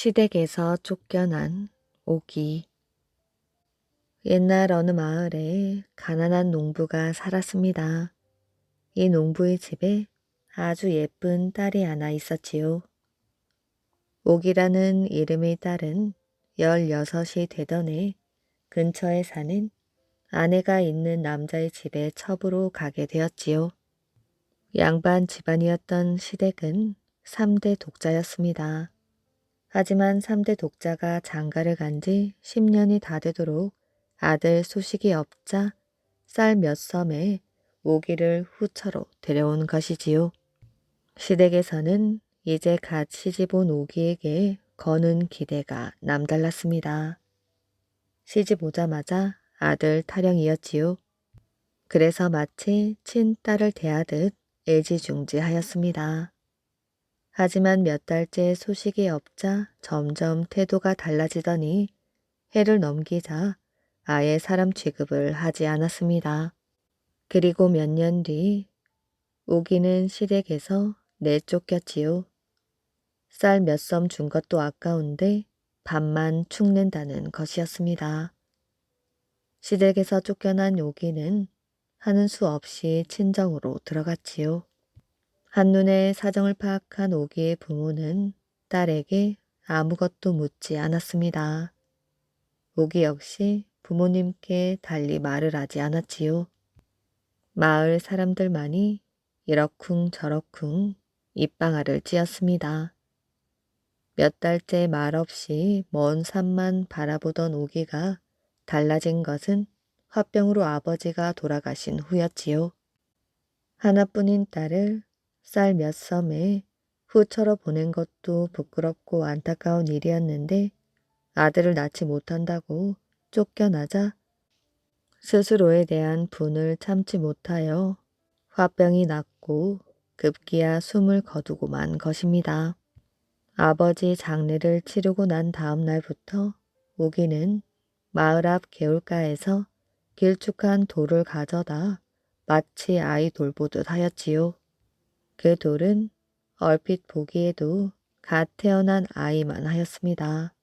시댁에서 쫓겨난 오기. 옛날 어느 마을에 가난한 농부가 살았습니다. 이 농부의 집에 아주 예쁜 딸이 하나 있었지요. 오기라는 이름의 딸은 16이 되던 해 근처에 사는 아내가 있는 남자의 집에 첩으로 가게 되었지요. 양반 집안이었던 시댁은 3대 독자였습니다. 하지만 3대 독자가 장가를 간 지 10년이 다 되도록 아들 소식이 없자 쌀 몇 섬에 오기를 후처로 데려온 것이지요. 시댁에서는 이제 갓 시집 온 오기에게 거는 기대가 남달랐습니다. 시집 오자마자 아들 타령이었지요. 그래서 마치 친딸을 대하듯 애지중지하였습니다. 하지만 몇 달째 소식이 없자 점점 태도가 달라지더니 해를 넘기자 아예 사람 취급을 하지 않았습니다. 그리고 몇 년 뒤 오기는 시댁에서 내쫓겼지요. 쌀 몇 섬 준 것도 아까운데 밥만 축낸다는 것이었습니다. 시댁에서 쫓겨난 오기는 하는 수 없이 친정으로 들어갔지요. 한눈에 사정을 파악한 오기의 부모는 딸에게 아무것도 묻지 않았습니다. 오기 역시 부모님께 달리 말을 하지 않았지요. 마을 사람들만이 이러쿵 저러쿵 입방아를 찧었습니다. 몇 달째 말없이 먼 산만 바라보던 오기가 달라진 것은 화병으로 아버지가 돌아가신 후였지요. 하나뿐인 딸을 쌀 몇 섬에 후처로 보낸 것도 부끄럽고 안타까운 일이었는데 아들을 낳지 못한다고 쫓겨나자 스스로에 대한 분을 참지 못하여 화병이 났고 급기야 숨을 거두고 만 것입니다. 아버지 장례를 치르고 난 다음 날부터 오기는 마을 앞 개울가에서 길쭉한 돌을 가져다 마치 아이 돌보듯 하였지요. 그 돌은 얼핏 보기에도 갓 태어난 아이만 하였습니다.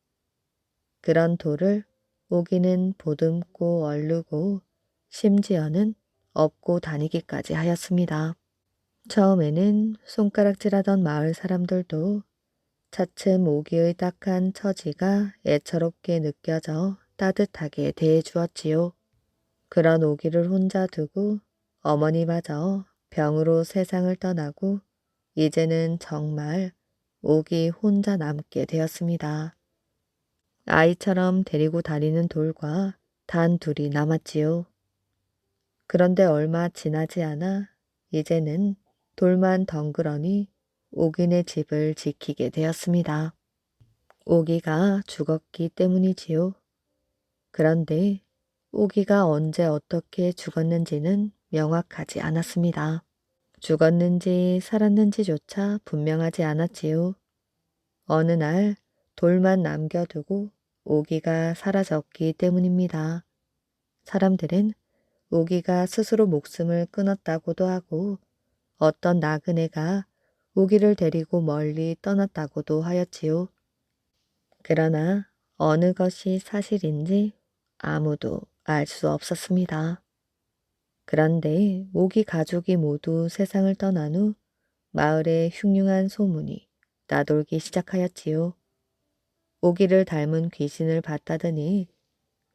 그런 돌을 오기는 보듬고 얼르고 심지어는 업고 다니기까지 하였습니다. 처음에는 손가락질하던 마을 사람들도 차츰 오기의 딱한 처지가 애처롭게 느껴져 따뜻하게 대해주었지요. 그런 오기를 혼자 두고 어머니마저 병으로 세상을 떠나고 이제는 정말 오기 혼자 남게 되었습니다. 아이처럼 데리고 다니는 돌과 단 둘이 남았지요. 그런데 얼마 지나지 않아 이제는 돌만 덩그러니 오기네 집을 지키게 되었습니다. 오기가 죽었기 때문이지요. 그런데 오기가 언제 어떻게 죽었는지는 명확하지 않았습니다. 죽었는지 살았는지조차 분명하지 않았지요. 어느 날 돌만 남겨두고 오기가 사라졌기 때문입니다. 사람들은 오기가 스스로 목숨을 끊었다고도 하고 어떤 나그네가 오기를 데리고 멀리 떠났다고도 하였지요. 그러나 어느 것이 사실인지 아무도 알 수 없었습니다. 그런데 오기 가족이 모두 세상을 떠난 후 마을에 흉흉한 소문이 나돌기 시작하였지요. 오기를 닮은 귀신을 봤다더니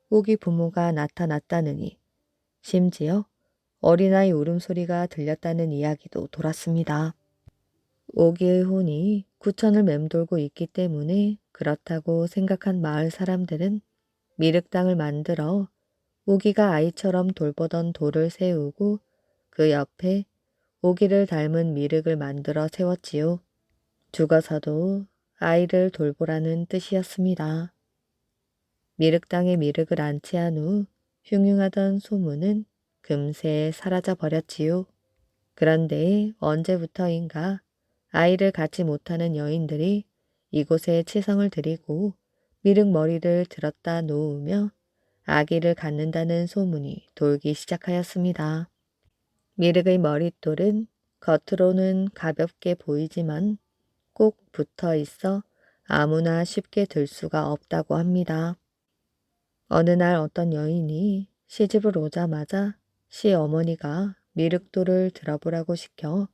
오기 부모가 나타났다느니 심지어 어린아이 울음소리가 들렸다는 이야기도 돌았습니다. 오기의 혼이 구천을 맴돌고 있기 때문에 그렇다고 생각한 마을 사람들은 미륵당을 만들어 오기가 아이처럼 돌보던 돌을 세우고 그 옆에 오기를 닮은 미륵을 만들어 세웠지요. 죽어서도 아이를 돌보라는 뜻이었습니다. 미륵당에 미륵을 안치한 후 흉흉하던 소문은 금세 사라져 버렸지요. 그런데 언제부터인가 아이를 갖지 못하는 여인들이 이곳에 치성을 드리고 미륵 머리를 들었다 놓으며 아기를 갖는다는 소문이 돌기 시작하였습니다. 미륵의 머릿돌은 겉으로는 가볍게 보이지만 꼭 붙어 있어 아무나 쉽게 들 수가 없다고 합니다. 어느 날 어떤 여인이 시집을 오자마자 시어머니가 미륵도를 들어보라고 시켜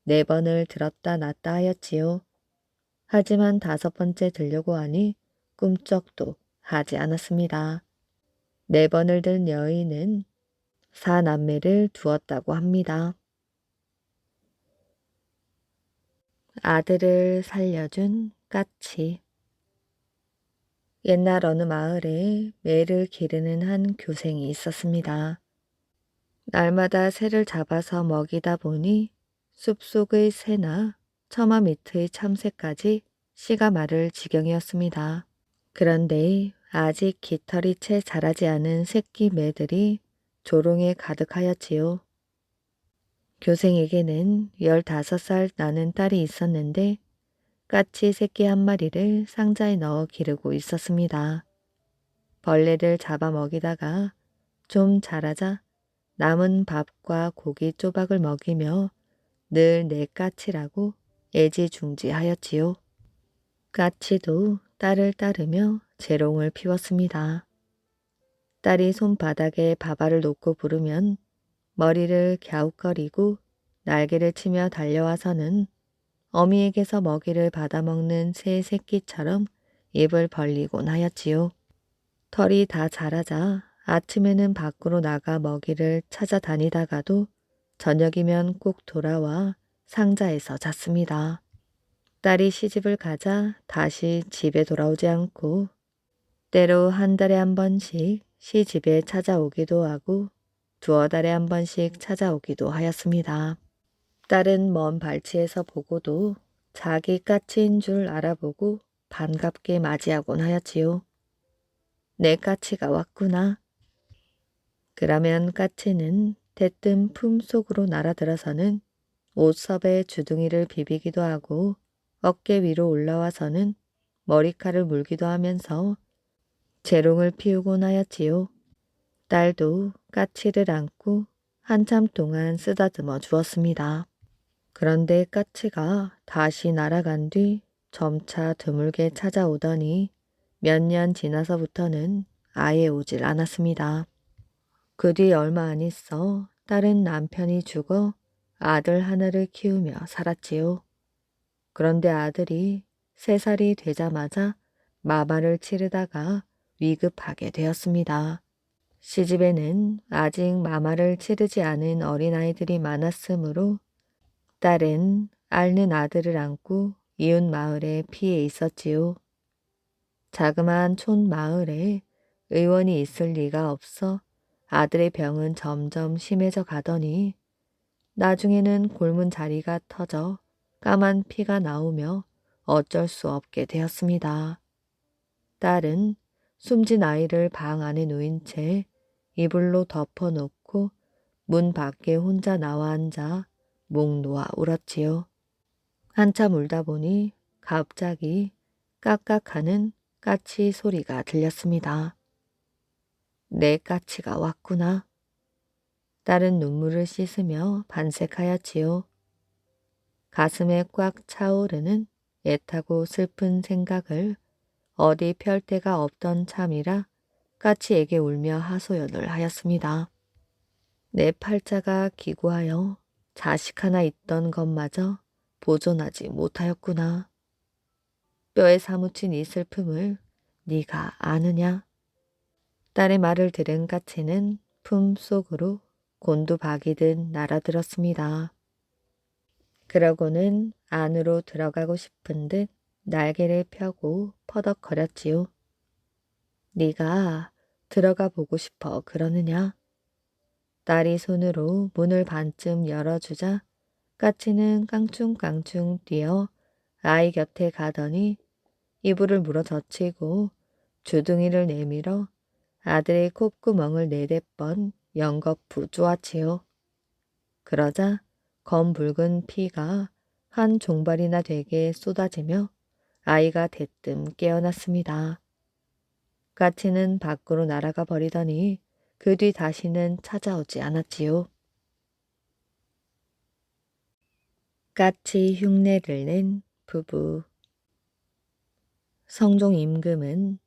4번을 들었다 놨다 하였지요. 하지만 5번째 들려고 하니 꿈쩍도 하지 않았습니다. 4번을 든 여인은 4남매를 두었다고 합니다. 아들을 살려준 까치. 옛날 어느 마을에 매를 기르는 한 교생이 있었습니다. 날마다 새를 잡아서 먹이다 보니 숲속의 새나 처마 밑의 참새까지 씨가 마를 지경이었습니다. 그런데 아직 깃털이 채 자라지 않은 새끼 매들이 조롱에 가득하였지요. 교생에게는 15살 나는 딸이 있었는데 까치 새끼 한 마리를 상자에 넣어 기르고 있었습니다. 벌레를 잡아 먹이다가 좀 자라자 남은 밥과 고기 조박을 먹이며 늘 내 까치라고 애지중지하였지요. 까치도 딸을 따르며 재롱을 피웠습니다. 딸이 손바닥에 밥알을 놓고 부르면 머리를 갸웃거리고 날개를 치며 달려와서는 어미에게서 먹이를 받아먹는 새 새끼처럼 입을 벌리곤 하였지요. 털이 다 자라자 아침에는 밖으로 나가 먹이를 찾아다니다가도 저녁이면 꼭 돌아와 상자에서 잤습니다. 딸이 시집을 가자 다시 집에 돌아오지 않고 때로 한 달에 한 번씩 시집에 찾아오기도 하고 2달에 한 번씩 찾아오기도 하였습니다. 딸은 먼 발치에서 보고도 자기 까치인 줄 알아보고 반갑게 맞이하곤 하였지요. 내 까치가 왔구나. 그러면 까치는 대뜸 품 속으로 날아들어서는 옷섭에 주둥이를 비비기도 하고 어깨 위로 올라와서는 머리카락을 물기도 하면서 재롱을 피우곤 하였지요. 딸도 까치를 안고 한참 동안 쓰다듬어 주었습니다. 그런데 까치가 다시 날아간 뒤 점차 드물게 찾아오더니 몇 년 지나서부터는 아예 오질 않았습니다. 그 뒤 얼마 안 있어 딸은 남편이 죽어 아들 하나를 키우며 살았지요. 그런데 아들이 3살이 되자마자 마마를 치르다가 위급하게 되었습니다. 시집에는 아직 마마를 치르지 않은 어린아이들이 많았으므로 딸은 앓는 아들을 안고 이웃 마을에 피해 있었지요. 자그마한 촌 마을에 의원이 있을 리가 없어 아들의 병은 점점 심해져 가더니 나중에는 골문 자리가 터져 까만 피가 나오며 어쩔 수 없게 되었습니다. 딸은 숨진 아이를 방 안에 누인 채 이불로 덮어놓고 문 밖에 혼자 나와 앉아 목 놓아 울었지요. 한참 울다 보니 갑자기 깍깍하는 까치 소리가 들렸습니다. 내 까치가 왔구나. 딸은 눈물을 씻으며 반색하였지요. 가슴에 꽉 차오르는 애타고 슬픈 생각을 어디 펼 데가 없던 참이라 까치에게 울며 하소연을 하였습니다. 내 팔자가 기구하여 자식 하나 있던 것마저 보존하지 못하였구나. 뼈에 사무친 이 슬픔을 네가 아느냐? 딸의 말을 들은 까치는 품 속으로 곤두박이듯 날아들었습니다. 그러고는 안으로 들어가고 싶은 듯 날개를 펴고 퍼덕거렸지요. 네가 들어가 보고 싶어 그러느냐? 딸이 손으로 문을 반쯤 열어주자 까치는 깡충깡충 뛰어 아이 곁에 가더니 이불을 물어 젖히고 주둥이를 내밀어 아들의 콧구멍을 4-4번 연거푸 쪼았지요. 그러자 검붉은 피가 한 종발이나 되게 쏟아지며 아이가 대뜸 깨어났습니다. 까치는 밖으로 날아가 버리더니 그 뒤 다시는 찾아오지 않았지요. 까치 흉내를 낸 부부. 성종 임금은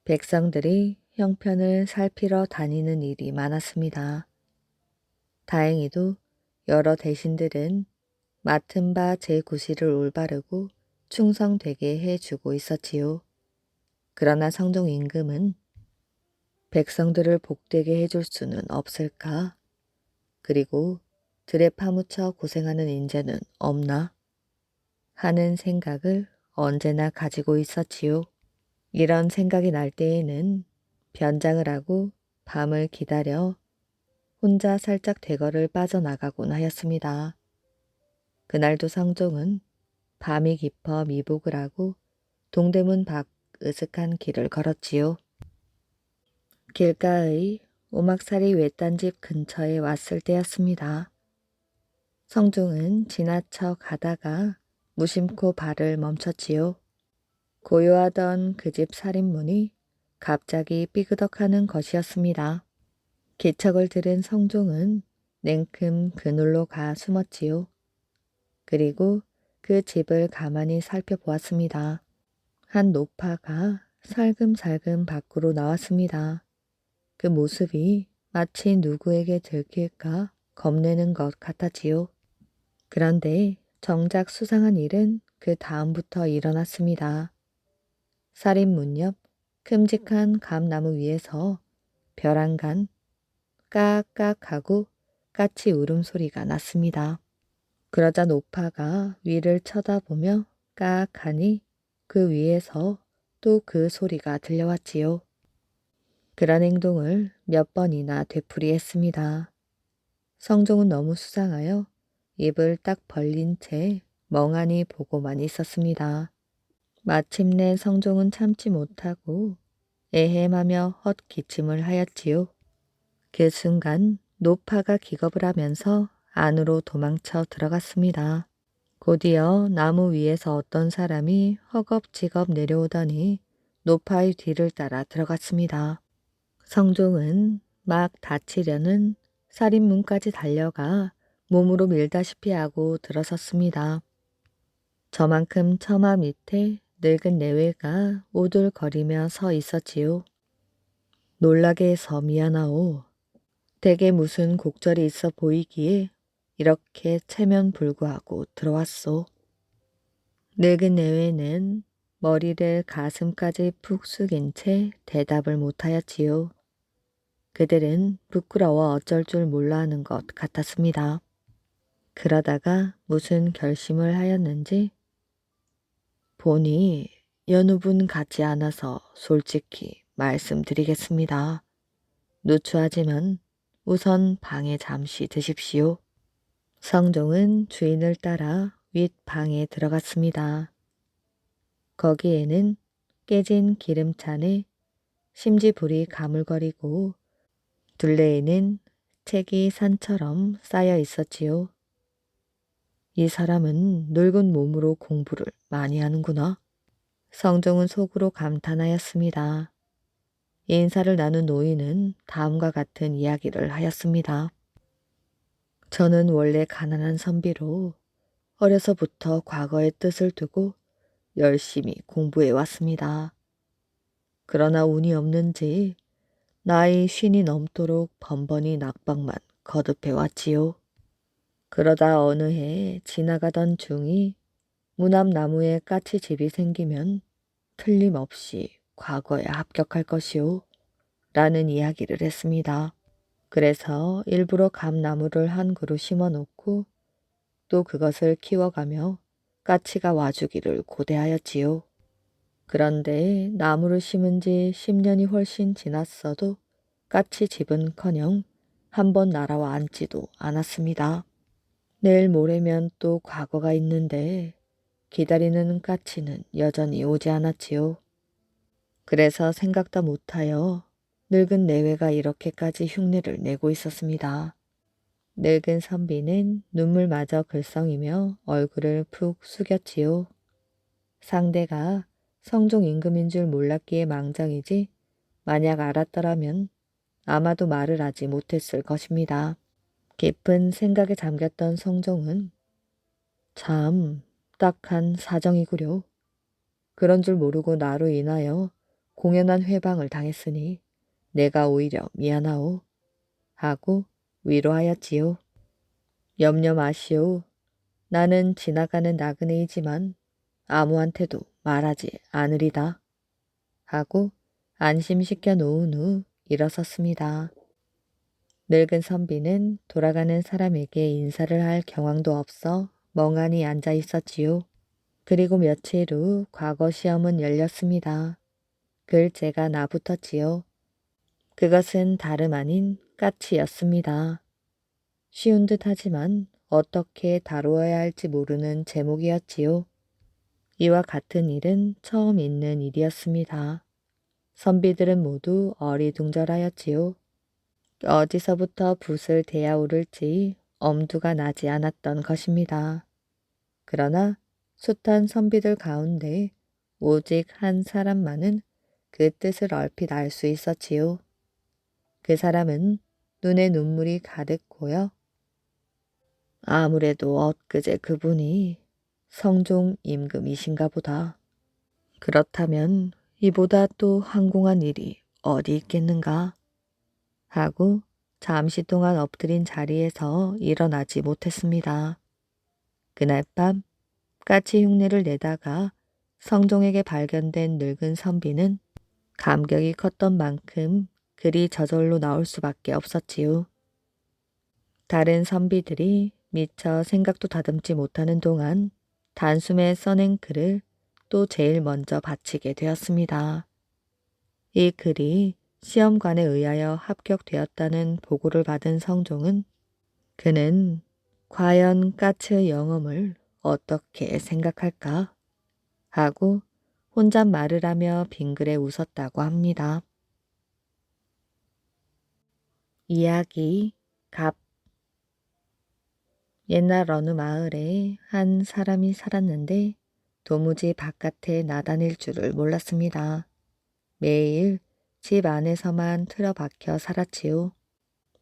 백성들이 형편을 살피러 다니는 일이 많았습니다. 다행히도 여러 대신들은 맡은 바 제 구실을 올바르고 충성되게 해주고 있었지요. 그러나 성종 임금은 백성들을 복되게 해줄 수는 없을까? 그리고 들에 파묻혀 고생하는 인재는 없나? 하는 생각을 언제나 가지고 있었지요. 이런 생각이 날 때에는 변장을 하고 밤을 기다려 혼자 살짝 대거를 빠져나가곤 하였습니다. 그날도 성종은 밤이 깊어 미복을 하고 동대문 밖 으슥한 길을 걸었지요. 길가의 오막살이 외딴집 근처에 왔을 때였습니다. 성종은 지나쳐 가다가 무심코 발을 멈췄지요. 고요하던 그 집 살인문이 갑자기 삐그덕하는 것이었습니다. 기척을 들은 성종은 냉큼 그늘로 가 숨었지요. 그리고 그 집을 가만히 살펴보았습니다. 한 노파가 살금살금 밖으로 나왔습니다. 그 모습이 마치 누구에게 들킬까 겁내는 것 같았지요. 그런데 정작 수상한 일은 그 다음부터 일어났습니다. 살인문 옆 큼직한 감나무 위에서 벼랑간 까깍하고 까치 울음소리가 났습니다. 그러자 노파가 위를 쳐다보며 까악하니 그 위에서 또 그 소리가 들려왔지요. 그런 행동을 몇 번이나 되풀이했습니다. 성종은 너무 수상하여 입을 딱 벌린 채 멍하니 보고만 있었습니다. 마침내 성종은 참지 못하고 에헴하며 헛기침을 하였지요. 그 순간 노파가 기겁을 하면서 안으로 도망쳐 들어갔습니다. 곧이어 나무 위에서 어떤 사람이 허겁지겁 내려오더니 노파의 뒤를 따라 들어갔습니다. 성종은 막 다치려는 살인문까지 달려가 몸으로 밀다시피 하고 들어섰습니다. 저만큼 처마 밑에 늙은 내외가 오들거리며 서 있었지요. 놀라게 해서 미안하오. 댁에 무슨 곡절이 있어 보이기에 이렇게 체면불구하고 들어왔소. 늙은 내외는 머리를 가슴까지 푹 숙인 채 대답을 못하였지요. 그들은 부끄러워 어쩔 줄 몰라 하는 것 같았습니다. 그러다가 무슨 결심을 하였는지 보니 여느 분 같지 않아서 솔직히 말씀드리겠습니다. 누추하지만 우선 방에 잠시 드십시오. 성종은 주인을 따라 윗방에 들어갔습니다. 거기에는 깨진 기름찬에 심지불이 가물거리고 둘레에는 책이 산처럼 쌓여 있었지요. 이 사람은 늙은 몸으로 공부를 많이 하는구나. 성종은 속으로 감탄하였습니다. 인사를 나눈 노인은 다음과 같은 이야기를 하였습니다. 저는 원래 가난한 선비로 어려서부터 과거의 뜻을 두고 열심히 공부해 왔습니다. 그러나 운이 없는지 나이 50이 넘도록 번번이 낙방만 거듭해 왔지요. 그러다 어느 해 지나가던 중이 문 앞 나무에 까치집이 생기면 틀림없이 과거에 합격할 것이오. 라는 이야기를 했습니다. 그래서 일부러 감나무를 한 그루 심어 놓고 또 그것을 키워가며 까치가 와주기를 고대하였지요. 그런데 나무를 심은 지 10년이 훨씬 지났어도 까치집은커녕 한 번 날아와 앉지도 않았습니다. 내일 모레면 또 과거가 있는데 기다리는 까치는 여전히 오지 않았지요. 그래서 생각도 못하여 늙은 내외가 이렇게까지 흉내를 내고 있었습니다. 늙은 선비는 눈물마저 글썽이며 얼굴을 푹 숙였지요. 상대가 성종 임금인 줄 몰랐기에 망정이지 만약 알았더라면 아마도 말을 하지 못했을 것입니다. 깊은 생각에 잠겼던 성종은 참 딱한 사정이구려. 그런 줄 모르고 나로 인하여 공연한 회방을 당했으니 내가 오히려 미안하오. 하고 위로하였지요. 염려 마시오. 나는 지나가는 나그네이지만 아무한테도 말하지 않으리다. 하고 안심시켜 놓은 후 일어섰습니다. 늙은 선비는 돌아가는 사람에게 인사를 할 경황도 없어 멍하니 앉아 있었지요. 그리고 며칠 후 과거 시험은 열렸습니다. 글제가 나붙었지요. 그것은 다름 아닌 까치였습니다. 쉬운 듯 하지만 어떻게 다루어야 할지 모르는 제목이었지요. 이와 같은 일은 처음 있는 일이었습니다. 선비들은 모두 어리둥절하였지요. 어디서부터 붓을 대야 오를지 엄두가 나지 않았던 것입니다. 그러나 숱한 선비들 가운데 오직 한 사람만은 그 뜻을 얼핏 알 수 있었지요. 그 사람은 눈에 눈물이 가득 고여 아무래도 엊그제 그분이 성종 임금이신가 보다. 그렇다면 이보다 또 황공한 일이 어디 있겠는가? 하고 잠시 동안 엎드린 자리에서 일어나지 못했습니다. 그날 밤 까치 흉내를 내다가 성종에게 발견된 늙은 선비는 감격이 컸던 만큼 그리 저절로 나올 수밖에 없었지요. 다른 선비들이 미처 생각도 다듬지 못하는 동안 단숨에 써낸 글을 또 제일 먼저 바치게 되었습니다. 이 글이 시험관에 의하여 합격되었다는 보고를 받은 성종은 그는 과연 까츠의 영험을 어떻게 생각할까 하고 혼잣말을 하며 빙그레 웃었다고 합니다. 이야기 갑 옛날 어느 마을에 한 사람이 살았는데 도무지 바깥에 나다닐 줄을 몰랐습니다. 매일 집 안에서만 틀어박혀 살았지요.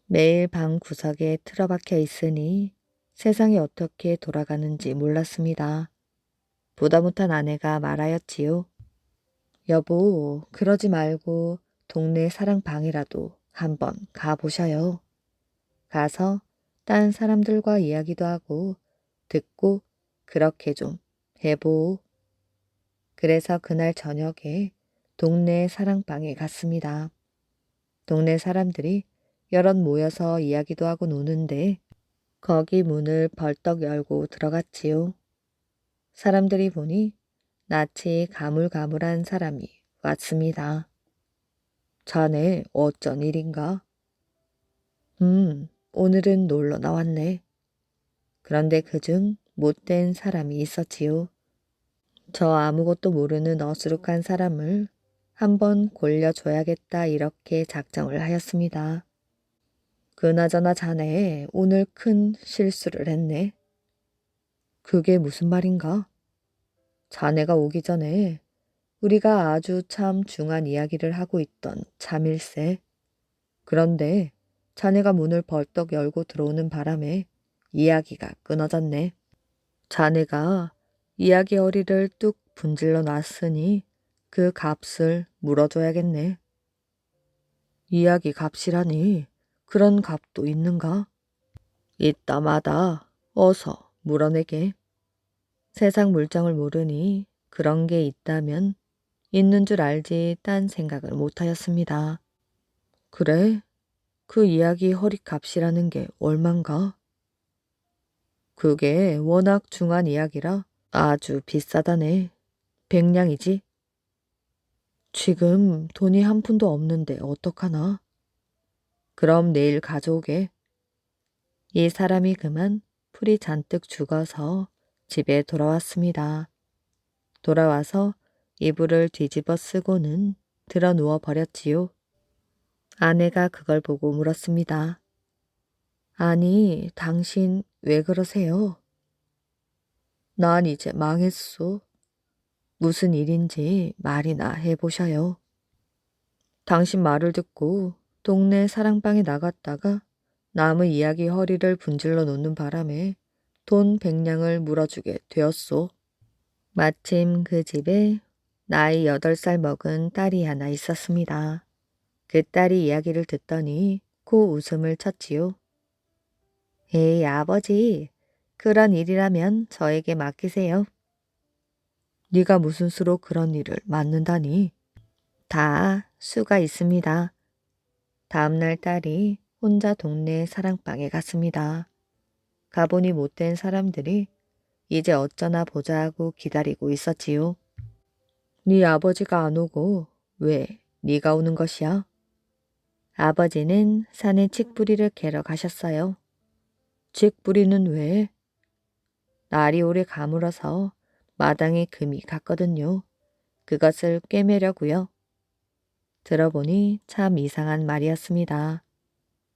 매일 방 구석에 틀어박혀 있으니 세상이 어떻게 돌아가는지 몰랐습니다. 보다 못한 아내가 말하였지요. 여보, 그러지 말고 동네 사랑방이라도 한번 가보셔요. 가서 딴 사람들과 이야기도 하고 듣고 그렇게 좀 해보. 그래서 그날 저녁에 동네 사랑방에 갔습니다. 동네 사람들이 여럿 모여서 이야기도 하고 노는데 거기 문을 벌떡 열고 들어갔지요. 사람들이 보니 낯이 가물가물한 사람이 왔습니다. 자네 어쩐 일인가? 오늘은 놀러 나왔네. 그런데 그중 못된 사람이 있었지요. 저 아무것도 모르는 어수룩한 사람을 한번 골려줘야겠다 이렇게 작정을 하였습니다. 그나저나 자네 오늘 큰 실수를 했네. 그게 무슨 말인가? 자네가 오기 전에 우리가 아주 참 중한 이야기를 하고 있던 참일세. 그런데 자네가 문을 벌떡 열고 들어오는 바람에 이야기가 끊어졌네. 자네가 이야기 어리를 뚝 분질러 놨으니 그 값을 물어줘야겠네. 이야기 값이라니 그런 값도 있는가? 있다마다 어서 물어내게. 세상 물정을 모르니 그런 게 있다면 있는 줄 알지 딴 생각을 못하였습니다. 그래? 그 이야기 허리값이라는 게 얼만가? 그게 워낙 중한 이야기라 아주 비싸다네. 100냥이지? 지금 돈이 한 푼도 없는데 어떡하나? 그럼 내일 가져오게. 이 사람이 그만 풀이 잔뜩 죽어서 집에 돌아왔습니다. 돌아와서 이불을 뒤집어 쓰고는 들어 누워 버렸지요. 아내가 그걸 보고 물었습니다. 아니, 당신 왜 그러세요? 난 이제 망했소. 무슨 일인지 말이나 해보셔요. 당신 말을 듣고 동네 사랑방에 나갔다가 남의 이야기 허리를 분질러 놓는 바람에 돈 100냥을 물어주게 되었소. 마침 그 집에 나이 8살 먹은 딸이 하나 있었습니다. 그 딸이 이야기를 듣더니 코 웃음을 쳤지요. 에이, 아버지, 그런 일이라면 저에게 맡기세요. 네가 무슨 수로 그런 일을 맡는다니? 다 수가 있습니다. 다음날 딸이 혼자 동네 사랑방에 갔습니다. 가보니 못된 사람들이 이제 어쩌나 보자 하고 기다리고 있었지요. 네 아버지가 안 오고 왜 네가 오는 것이야? 아버지는 산에 칡뿌리를 캐러 가셨어요. 칡뿌리는 왜? 날이 오래 가물어서 마당에 금이 갔거든요. 그것을 꿰매려고요. 들어보니 참 이상한 말이었습니다.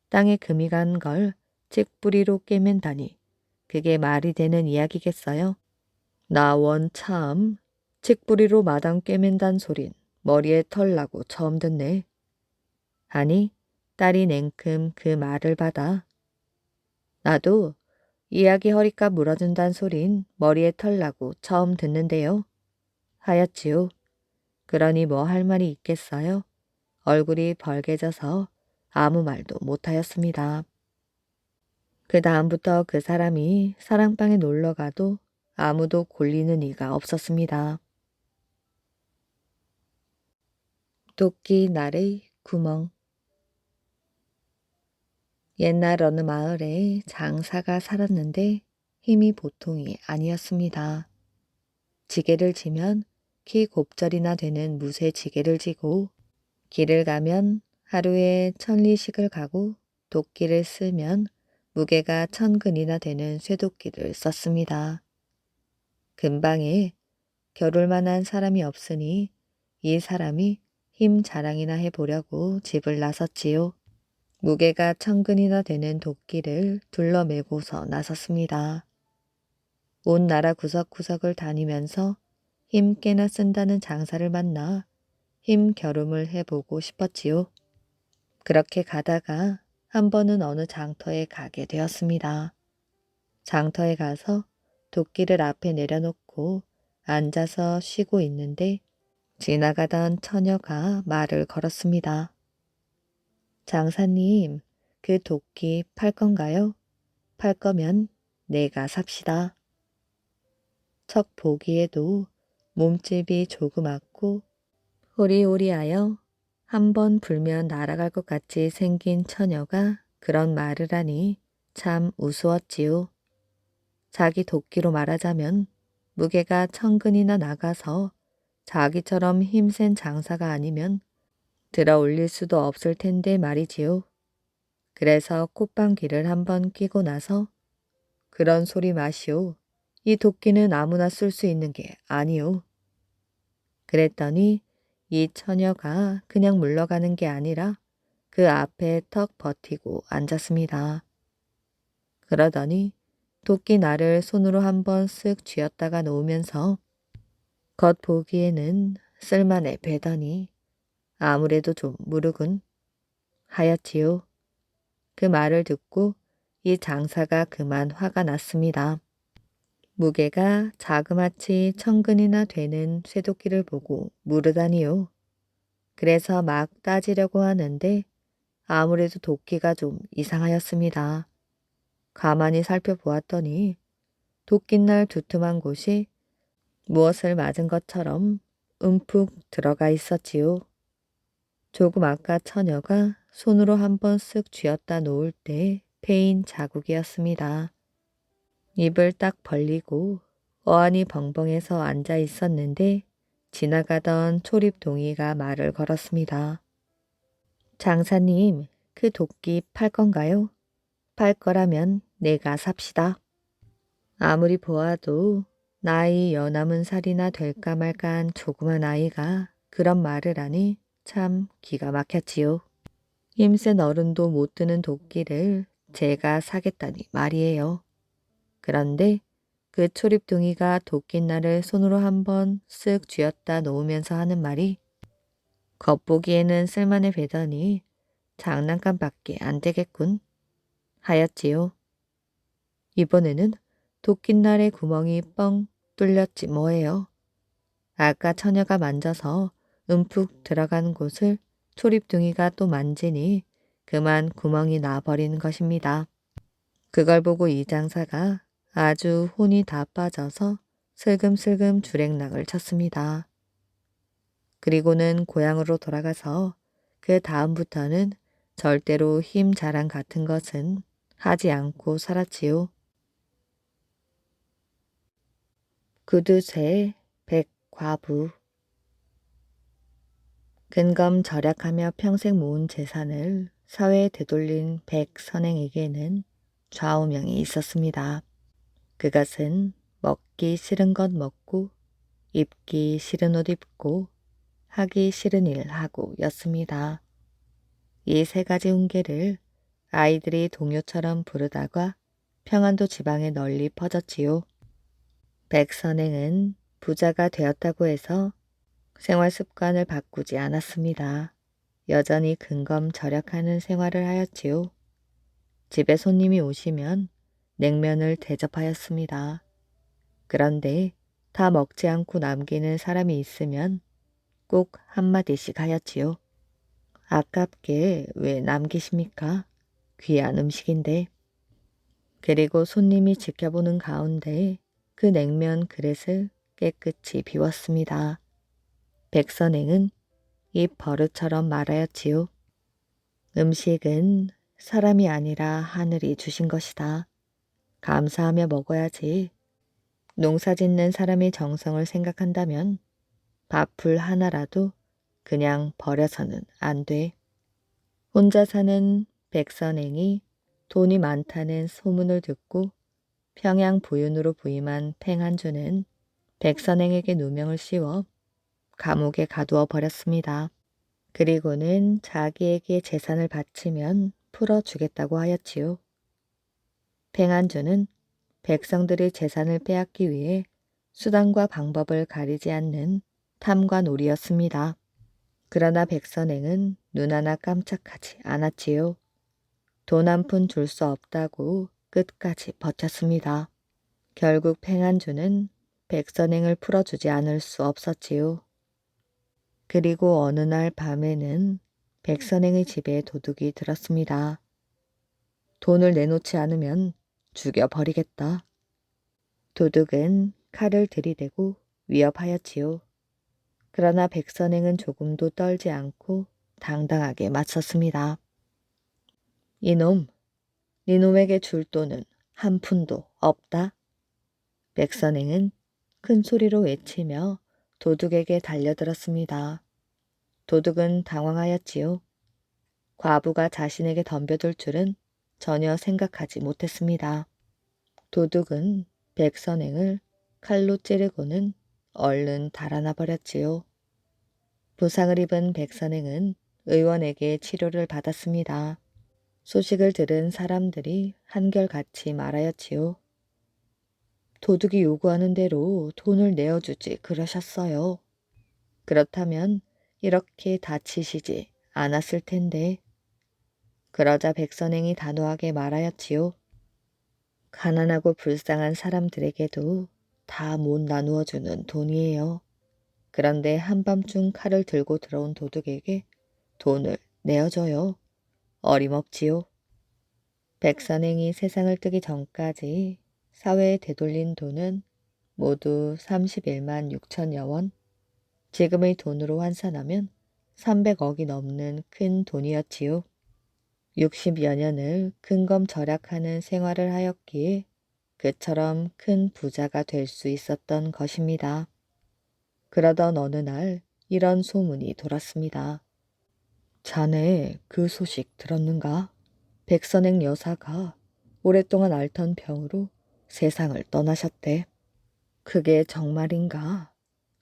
땅에 금이 간 걸 칡뿌리로 꿰맨다니 그게 말이 되는 이야기겠어요? 나 원 참 칡뿌리로 마당 꿰맨단 소린 머리에 털 나고 처음 듣네. 하니 딸이 냉큼 그 말을 받아 나도 이야기 허리값 물어준단 소린 머리에 털 나고 처음 듣는데요. 하였지요. 그러니 뭐 할 말이 있겠어요? 얼굴이 벌개져서 아무 말도 못하였습니다. 그 다음부터 그 사람이 사랑방에 놀러 가도 아무도 골리는 이가 없었습니다. 도끼 날의 구멍. 옛날 어느 마을에 장사가 살았는데 힘이 보통이 아니었습니다. 지게를 지면 키 곱절이나 되는 무쇠 지게를 지고 길을 가면 하루에 1000리씩을 가고 도끼를 쓰면 무게가 1000근이나 되는 쇠도끼를 썼습니다. 근방에 겨룰 만한 사람이 없으니 이 사람이 힘 자랑이나 해보려고 집을 나섰지요. 무게가 1000근이나 되는 도끼를 둘러매고서 나섰습니다. 온 나라 구석구석을 다니면서 힘 꽤나 쓴다는 장사를 만나 힘 겨룸을 해보고 싶었지요. 그렇게 가다가 한 번은 어느 장터에 가게 되었습니다. 장터에 가서 도끼를 앞에 내려놓고 앉아서 쉬고 있는데 지나가던 처녀가 말을 걸었습니다. 장사님, 그 도끼 팔 건가요? 팔 거면 내가 삽시다. 척 보기에도 몸집이 조그맣고 호리호리하여 한 번 불면 날아갈 것 같이 생긴 처녀가 그런 말을 하니 참 우스웠지요. 자기 도끼로 말하자면 무게가 1000근이나 나가서 자기처럼 힘센 장사가 아니면 들어 올릴 수도 없을 텐데 말이지요. 그래서 콧방귀를 한번 뀌고 나서 그런 소리 마시오. 이 도끼는 아무나 쓸 수 있는 게 아니오. 그랬더니 이 처녀가 그냥 물러가는 게 아니라 그 앞에 턱 버티고 앉았습니다. 그러더니 도끼 날을 손으로 한번 쓱 쥐었다가 놓으면서 겉 보기에는 쓸만해 배더니 아무래도 좀 무르군 하였지요. 그 말을 듣고 이 장사가 그만 화가 났습니다. 무게가 자그마치 1000근이나 되는 쇠도끼를 보고 무르다니요. 그래서 막 따지려고 하는데 아무래도 도끼가 좀 이상하였습니다. 가만히 살펴보았더니 도끼날 두툼한 곳이 무엇을 맞은 것처럼 움푹 들어가 있었지요. 조금 아까 처녀가 손으로 한번 쓱 쥐었다 놓을 때 패인 자국이었습니다. 입을 딱 벌리고 어안이 벙벙해서 앉아 있었는데 지나가던 초립동이가 말을 걸었습니다. 장사님, 그 도끼 팔 건가요? 팔 거라면 내가 삽시다. 아무리 보아도 나이 여남은 살이나 될까 말까한 조그만 아이가 그런 말을 하니 참 기가 막혔지요. 힘센 어른도 못 드는 도끼를 제가 사겠다니 말이에요. 그런데 그 초립둥이가 도끼날을 손으로 한번 쓱 쥐었다 놓으면서 하는 말이 겉보기에는 쓸만해 배더니 장난감밖에 안 되겠군 하였지요. 이번에는 도끼날의 구멍이 뻥 뚫렸지 뭐예요. 아까 처녀가 만져서 움푹 들어간 곳을 초립둥이가 또 만지니 그만 구멍이 나버리는 것입니다. 그걸 보고 이 장사가 아주 혼이 다 빠져서 슬금슬금 주랭락을 쳤습니다. 그리고는 고향으로 돌아가서 그 다음부터는 절대로 힘 자랑 같은 것은 하지 않고 살았지요. 구두쇠 백과부. 근검절약하며 평생 모은 재산을 사회에 되돌린 백선행에게는 좌우명이 있었습니다. 그것은 먹기 싫은 것 먹고 입기 싫은 옷 입고 하기 싫은 일 하고 였습니다. 이 세 가지 훈계를 아이들이 동요처럼 부르다가 평안도 지방에 널리 퍼졌지요. 백선행은 부자가 되었다고 해서 생활 습관을 바꾸지 않았습니다. 여전히 근검절약하는 생활을 하였지요. 집에 손님이 오시면 냉면을 대접하였습니다. 그런데 다 먹지 않고 남기는 사람이 있으면 꼭 한마디씩 하였지요. 아깝게 왜 남기십니까? 귀한 음식인데. 그리고 손님이 지켜보는 가운데 그 냉면 그릇을 깨끗이 비웠습니다. 백선행은 입 버릇처럼 말하였지요. 음식은 사람이 아니라 하늘이 주신 것이다. 감사하며 먹어야지. 농사 짓는 사람의 정성을 생각한다면 밥풀 하나라도 그냥 버려서는 안 돼. 혼자 사는 백선행이 돈이 많다는 소문을 듣고 평양 부윤으로 부임한 팽한주는 백선행에게 누명을 씌워 감옥에 가두어 버렸습니다. 그리고는 자기에게 재산을 바치면 풀어주겠다고 하였지요. 팽한주는 백성들의 재산을 빼앗기 위해 수단과 방법을 가리지 않는 탐관오리였습니다. 그러나 백선행은 눈 하나 깜짝하지 않았지요. 돈 한 푼 줄 수 없다고 끝까지 버텼습니다. 결국 팽한주는 백선행을 풀어주지 않을 수 없었지요. 그리고 어느 날 밤에는 백선행의 집에 도둑이 들었습니다. 돈을 내놓지 않으면 죽여버리겠다. 도둑은 칼을 들이대고 위협하였지요. 그러나 백선행은 조금도 떨지 않고 당당하게 맞섰습니다. 이놈, 니놈에게 줄 돈은 한 푼도 없다. 백선행은 큰 소리로 외치며 도둑에게 달려들었습니다. 도둑은 당황하였지요. 과부가 자신에게 덤벼들 줄은 전혀 생각하지 못했습니다. 도둑은 백선행을 칼로 찌르고는 얼른 달아나 버렸지요. 부상을 입은 백선행은 의원에게 치료를 받았습니다. 소식을 들은 사람들이 한결같이 말하였지요. 도둑이 요구하는 대로 돈을 내어주지 그러셨어요. 그렇다면 이렇게 다치시지 않았을 텐데. 그러자 백선행이 단호하게 말하였지요. 가난하고 불쌍한 사람들에게도 다 못 나누어주는 돈이에요. 그런데 한밤중 칼을 들고 들어온 도둑에게 돈을 내어줘요. 어림없지요. 백선행이 세상을 뜨기 전까지 사회에 되돌린 돈은 모두 31만 6천여 원. 지금의 돈으로 환산하면 300억이 넘는 큰 돈이었지요. 60여 년을 근검절약하는 생활을 하였기에 그처럼 큰 부자가 될 수 있었던 것입니다. 그러던 어느 날 이런 소문이 돌았습니다. 자네 그 소식 들었는가? 백선행 여사가 오랫동안 앓던 병으로 세상을 떠나셨대. 그게 정말인가?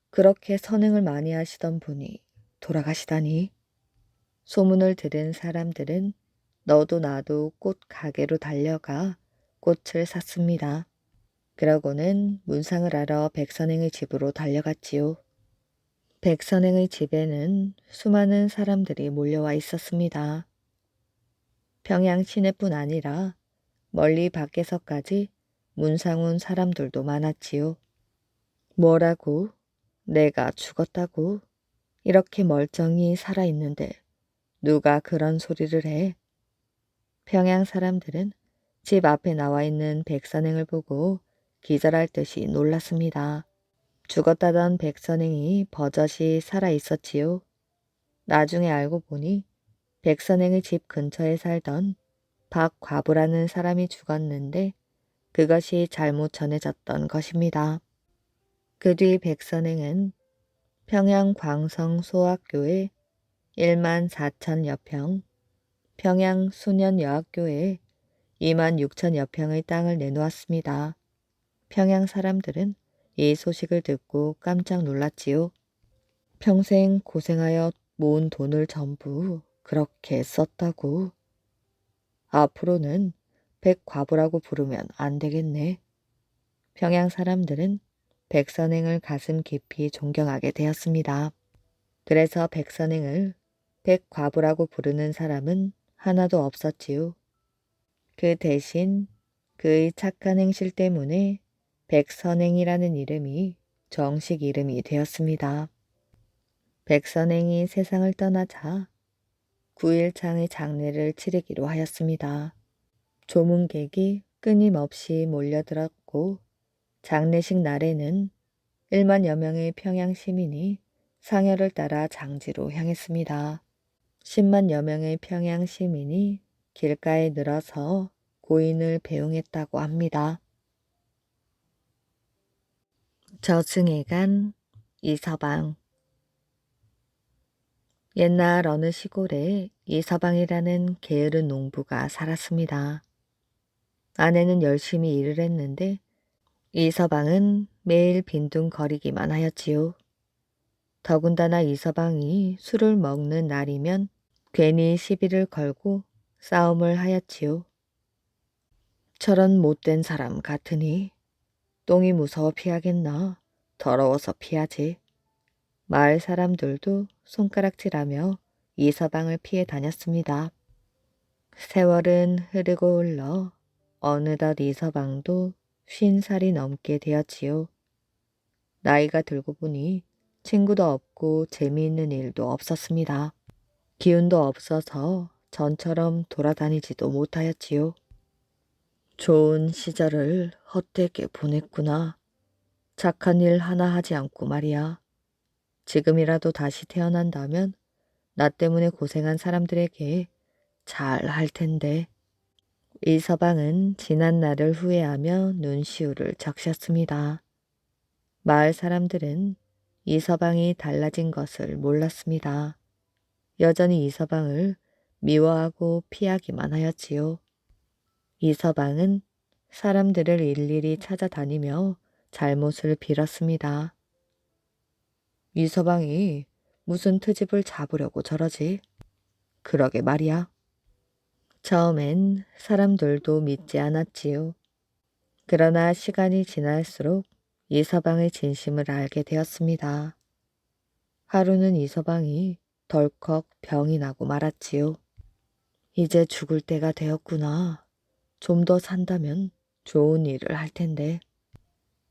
그렇게 선행을 많이 하시던 분이 돌아가시다니. 소문을 들은 사람들은 너도 나도 꽃 가게로 달려가 꽃을 샀습니다. 그러고는 문상을 알아 백선행의 집으로 달려갔지요. 백선행의 집에는 수많은 사람들이 몰려와 있었습니다. 평양 시내뿐 아니라 멀리 밖에서까지 문상 온 사람들도 많았지요. 뭐라고? 내가 죽었다고? 이렇게 멀쩡히 살아있는데 누가 그런 소리를 해? 평양 사람들은 집 앞에 나와 있는 백선행을 보고 기절할 듯이 놀랐습니다. 죽었다던 백선행이 버젓이 살아있었지요. 나중에 알고 보니 백선행의 집 근처에 살던 박과부라는 사람이 죽었는데 그것이 잘못 전해졌던 것입니다. 그 뒤 백선행은 평양 광성소학교에 1만 4천여 평, 평양 수년여학교에 2만 6천여 평의 땅을 내놓았습니다. 평양 사람들은 이 소식을 듣고 깜짝 놀랐지요. 평생 고생하여 모은 돈을 전부 그렇게 썼다고. 앞으로는 백과부라고 부르면 안 되겠네. 평양 사람들은 백선행을 가슴 깊이 존경하게 되었습니다. 그래서 백선행을 백과부라고 부르는 사람은 하나도 없었지요. 그 대신 그의 착한 행실 때문에 백선행이라는 이름이 정식 이름이 되었습니다. 백선행이 세상을 떠나자 9일장의 장례를 치르기로 하였습니다. 조문객이 끊임없이 몰려들었고 장례식 날에는 1만여 명의 평양 시민이 상여를 따라 장지로 향했습니다. 10만여 명의 평양 시민이 길가에 늘어서 고인을 배웅했다고 합니다. 저승에 간 이서방. 옛날 어느 시골에 이서방이라는 게으른 농부가 살았습니다. 아내는 열심히 일을 했는데 이서방은 매일 빈둥거리기만 하였지요. 더군다나 이서방이 술을 먹는 날이면 괜히 시비를 걸고 싸움을 하였지요. 저런 못된 사람 같으니 똥이 무서워 피하겠나? 더러워서 피하지. 마을 사람들도 손가락질하며 이서방을 피해 다녔습니다. 세월은 흐르고 흘러 어느덧 이서방도 50살이 넘게 되었지요. 나이가 들고 보니 친구도 없고 재미있는 일도 없었습니다. 기운도 없어서 전처럼 돌아다니지도 못하였지요. 좋은 시절을 헛되게 보냈구나. 착한 일 하나 하지 않고 말이야. 지금이라도 다시 태어난다면 나 때문에 고생한 사람들에게 잘 할 텐데. 이서방은 지난 날을 후회하며 눈시울을 적셨습니다. 마을 사람들은 이서방이 달라진 것을 몰랐습니다. 여전히 이서방을 미워하고 피하기만 하였지요. 이서방은 사람들을 일일이 찾아다니며 잘못을 빌었습니다. 이서방이 무슨 트집을 잡으려고 저러지? 그러게 말이야. 처음엔 사람들도 믿지 않았지요. 그러나 시간이 지날수록 이서방의 진심을 알게 되었습니다. 하루는 이서방이 덜컥 병이 나고 말았지요. 이제 죽을 때가 되었구나. 좀 더 산다면 좋은 일을 할 텐데.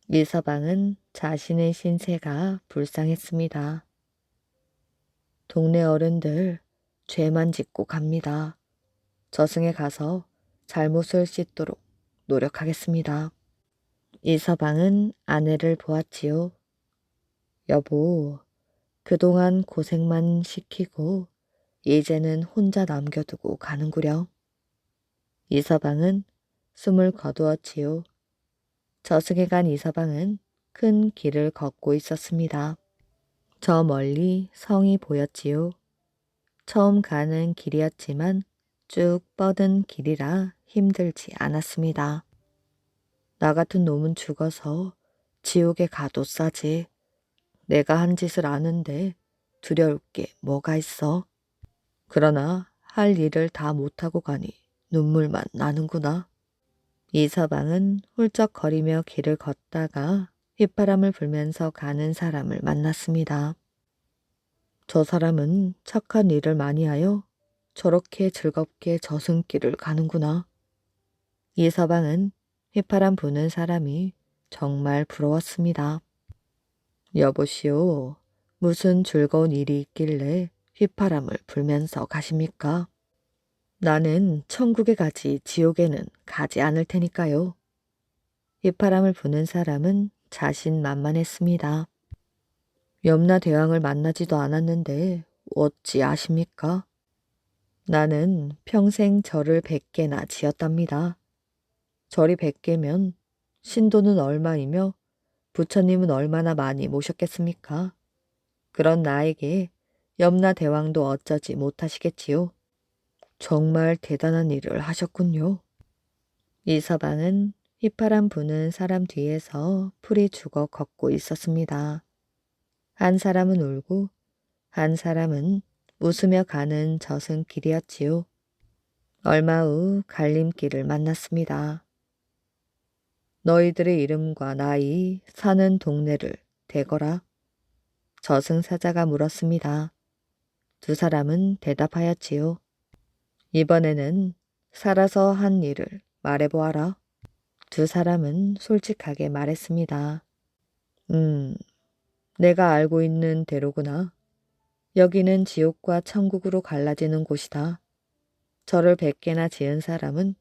이서방은 자신의 신세가 불쌍했습니다. 동네 어른들 죄만 짓고 갑니다. 저승에 가서 잘못을 씻도록 노력하겠습니다. 이서방은 아내를 보았지요. 여보, 그동안 고생만 시키고 이제는 혼자 남겨두고 가는구려. 이서방은 숨을 거두었지요. 저승에 간 이서방은 큰 길을 걷고 있었습니다. 저 멀리 성이 보였지요. 처음 가는 길이었지만 쭉 뻗은 길이라 힘들지 않았습니다. 나 같은 놈은 죽어서 지옥에 가도 싸지. 내가 한 짓을 아는데 두려울 게 뭐가 있어. 그러나 할 일을 다 못하고 가니 눈물만 나는구나. 이서방은 훌쩍거리며 길을 걷다가 휘바람을 불면서 가는 사람을 만났습니다. 저 사람은 착한 일을 많이 하여 저렇게 즐겁게 저승길을 가는구나. 이서방은 휘파람 부는 사람이 정말 부러웠습니다. 여보시오, 무슨 즐거운 일이 있길래 휘파람을 불면서 가십니까? 나는 천국에 가지 지옥에는 가지 않을 테니까요. 휘파람을 부는 사람은 자신만만했습니다. 염라대왕을 만나지도 않았는데 어찌 아십니까? 나는 평생 절을 100개나 지었답니다. 절이 100개면 신도는 얼마이며 부처님은 얼마나 많이 모셨겠습니까? 그런 나에게 염라대왕도 어쩌지 못하시겠지요. 정말 대단한 일을 하셨군요. 이서방은 휘파람 부는 사람 뒤에서 풀이 죽어 걷고 있었습니다. 한 사람은 울고 한 사람은 웃으며 가는 저승길이었지요. 얼마 후 갈림길을 만났습니다. 너희들의 이름과 나이, 사는 동네를 대거라. 저승사자가 물었습니다. 두 사람은 대답하였지요. 이번에는 살아서 한 일을 말해보아라. 두 사람은 솔직하게 말했습니다. 내가 알고 있는 대로구나. 여기는 지옥과 천국으로 갈라지는 곳이다. 절을 100개나 지은 사람은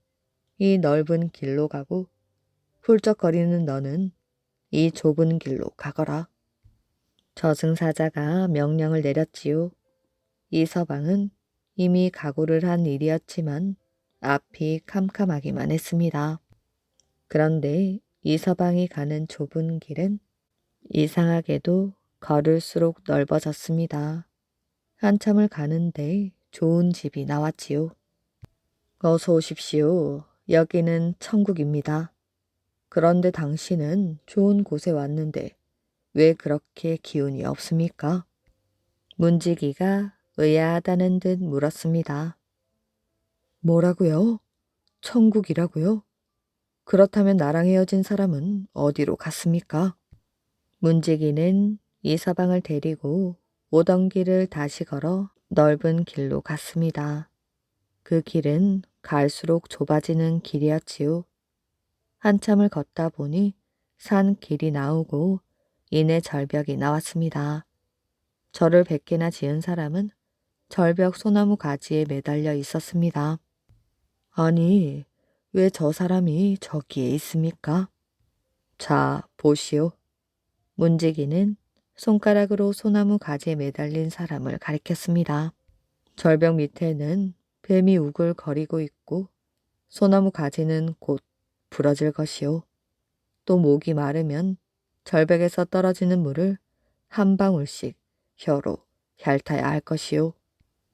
이 넓은 길로 가고 훌쩍거리는 너는 이 좁은 길로 가거라. 저승사자가 명령을 내렸지요. 이서방은 이미 각오를 한 일이었지만 앞이 캄캄하기만 했습니다. 그런데 이서방이 가는 좁은 길은 이상하게도 걸을수록 넓어졌습니다. 한참을 가는데 좋은 집이 나왔지요. 어서 오십시오. 여기는 천국입니다. 그런데 당신은 좋은 곳에 왔는데 왜 그렇게 기운이 없습니까? 문지기가 의아하다는 듯 물었습니다. 뭐라고요? 천국이라고요? 그렇다면 나랑 헤어진 사람은 어디로 갔습니까? 문지기는 이서방을 데리고 오던 길을 다시 걸어 넓은 길로 갔습니다. 그 길은 갈수록 좁아지는 길이었지요. 한참을 걷다 보니 산 길이 나오고 이내 절벽이 나왔습니다. 절을 100개나 지은 사람은 절벽 소나무 가지에 매달려 있었습니다. 아니, 왜 저 사람이 저기에 있습니까? 자, 보시오. 문지기는 손가락으로 소나무 가지에 매달린 사람을 가리켰습니다. 절벽 밑에는 뱀이 우글거리고 있고 소나무 가지는 곧 부러질 것이요. 또 목이 마르면 절벽에서 떨어지는 물을 한 방울씩 혀로 핥아야 할 것이요.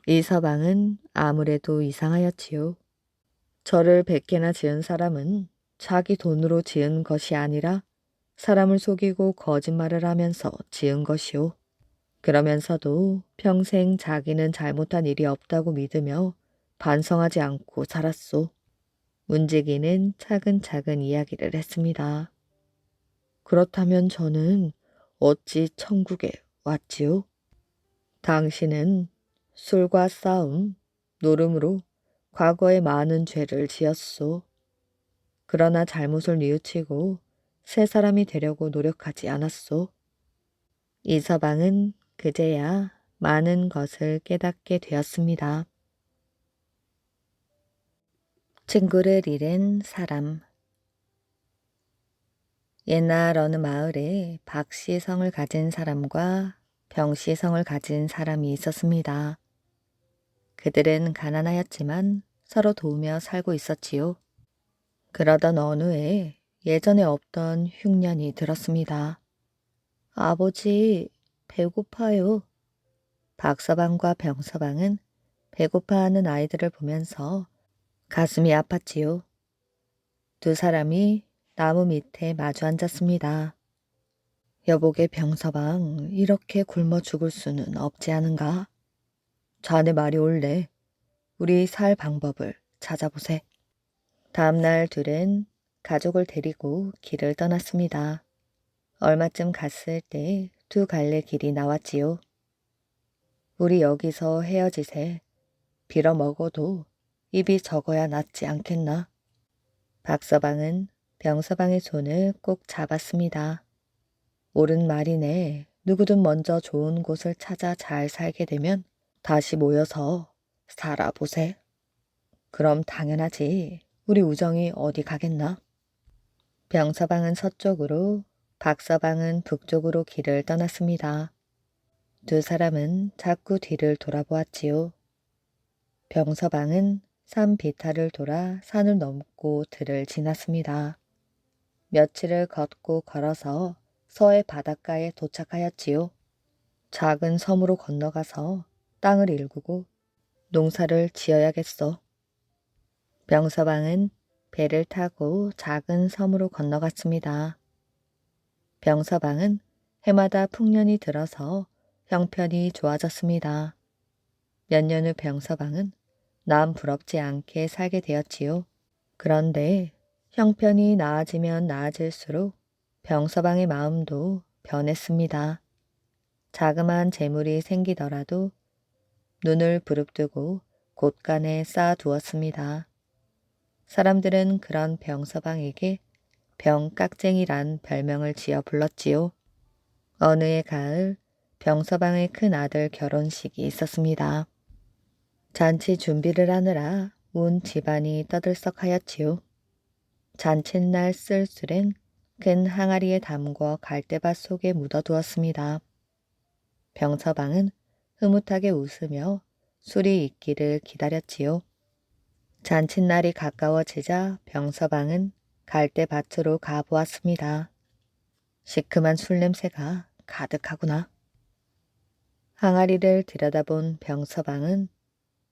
이서방은 아무래도 이상하였지요. 절을 100개나 지은 사람은 자기 돈으로 지은 것이 아니라 사람을 속이고 거짓말을 하면서 지은 것이요. 그러면서도 평생 자기는 잘못한 일이 없다고 믿으며 반성하지 않고 살았소. 문지기는 차근차근 이야기를 했습니다. 그렇다면 저는 어찌 천국에 왔지요? 당신은 술과 싸움, 노름으로 과거에 많은 죄를 지었소. 그러나 잘못을 뉘우치고 새 사람이 되려고 노력하지 않았소. 이서방은 그제야 많은 것을 깨닫게 되었습니다. 친구를 잃은 사람. 옛날 어느 마을에 박씨성을 가진 사람과 병씨성을 가진 사람이 있었습니다. 그들은 가난하였지만 서로 도우며 살고 있었지요. 그러던 어느 해 예전에 없던 흉년이 들었습니다. 아버지, 배고파요. 박서방과 병서방은 배고파하는 아이들을 보면서 가슴이 아팠지요. 두 사람이 나무 밑에 마주 앉았습니다. 여보게 병서방, 이렇게 굶어 죽을 수는 없지 않은가? 자네 말이 옳네. 우리 살 방법을 찾아보세. 다음날 둘은 가족을 데리고 길을 떠났습니다. 얼마쯤 갔을 때 두 갈래 길이 나왔지요. 우리 여기서 헤어지세. 빌어 먹어도 입이 적어야 낫지 않겠나? 박서방은 병서방의 손을 꼭 잡았습니다. 옳은 말이네. 누구든 먼저 좋은 곳을 찾아 잘 살게 되면 다시 모여서 살아보세. 그럼 당연하지. 우리 우정이 어디 가겠나? 병서방은 서쪽으로, 박서방은 북쪽으로 길을 떠났습니다. 두 사람은 자꾸 뒤를 돌아보았지요. 병서방은 산 비탈을 돌아 산을 넘고 들을 지났습니다. 며칠을 걷고 걸어서 서해 바닷가에 도착하였지요. 작은 섬으로 건너가서 땅을 일구고 농사를 지어야겠어. 병서방은 배를 타고 작은 섬으로 건너갔습니다. 병서방은 해마다 풍년이 들어서 형편이 좋아졌습니다. 몇 년 후 병서방은 남 부럽지 않게 살게 되었지요. 그런데 형편이 나아지면 나아질수록 병서방의 마음도 변했습니다. 자그마한 재물이 생기더라도 눈을 부릅뜨고 곳간에 쌓아두었습니다. 사람들은 그런 병서방에게 병깍쟁이란 별명을 지어 불렀지요. 어느 해 가을 병서방의 큰 아들 결혼식이 있었습니다. 잔치 준비를 하느라 온 집안이 떠들썩하였지요. 잔칫날 쓸 술은 큰 항아리에 담궈 갈대밭 속에 묻어두었습니다. 병서방은 흐뭇하게 웃으며 술이 있기를 기다렸지요. 잔칫날이 가까워지자 병서방은 갈대밭으로 가보았습니다. 시큼한 술 냄새가 가득하구나. 항아리를 들여다본 병서방은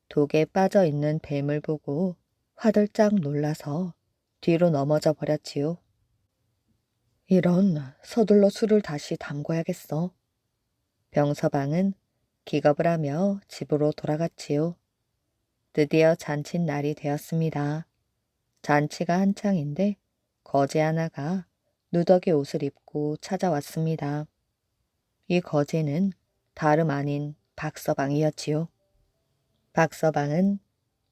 독에 빠져있는 뱀을 보고 화들짝 놀라서 뒤로 넘어져 버렸지요. 이런, 서둘러 술을 다시 담궈야겠어. 병서방은 기겁을 하며 집으로 돌아갔지요. 드디어 잔칫날이 되었습니다. 잔치가 한창인데 거지 하나가 누더기 옷을 입고 찾아왔습니다. 이 거지는 다름 아닌 박서방이었지요. 박서방은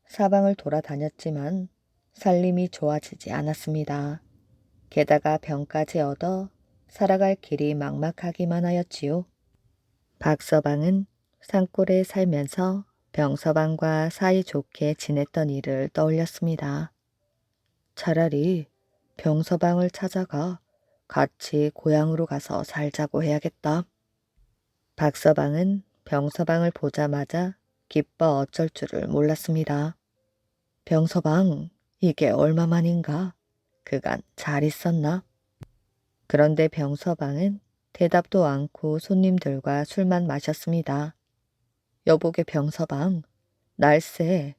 사방을 돌아다녔지만 살림이 좋아지지 않았습니다. 게다가 병까지 얻어 살아갈 길이 막막하기만 하였지요. 박서방은 산골에 살면서 병서방과 사이좋게 지냈던 일을 떠올렸습니다. 차라리 병서방을 찾아가 같이 고향으로 가서 살자고 해야겠다. 박서방은 병서방을 보자마자 기뻐 어쩔 줄을 몰랐습니다. 병서방, 이게 얼마만인가? 그간 잘 있었나? 그런데 병서방은 대답도 않고 손님들과 술만 마셨습니다. 여보게 병서방, 날쌔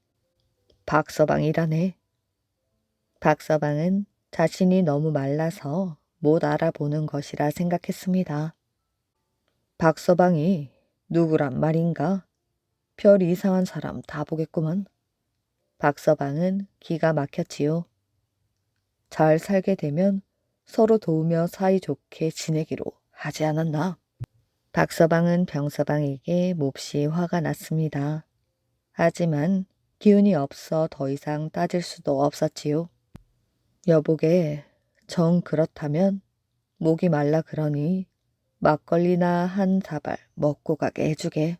박서방이라네. 박서방은 자신이 너무 말라서 못 알아보는 것이라 생각했습니다. 박서방이 누구란 말인가? 별 이상한 사람 다 보겠구먼. 박서방은 기가 막혔지요. 잘 살게 되면 서로 도우며 사이좋게 지내기로 하지 않았나? 박서방은 병서방에게 몹시 화가 났습니다. 하지만 기운이 없어 더 이상 따질 수도 없었지요. 여보게, 정 그렇다면 목이 말라 그러니 막걸리나 한 사발 먹고 가게 해주게.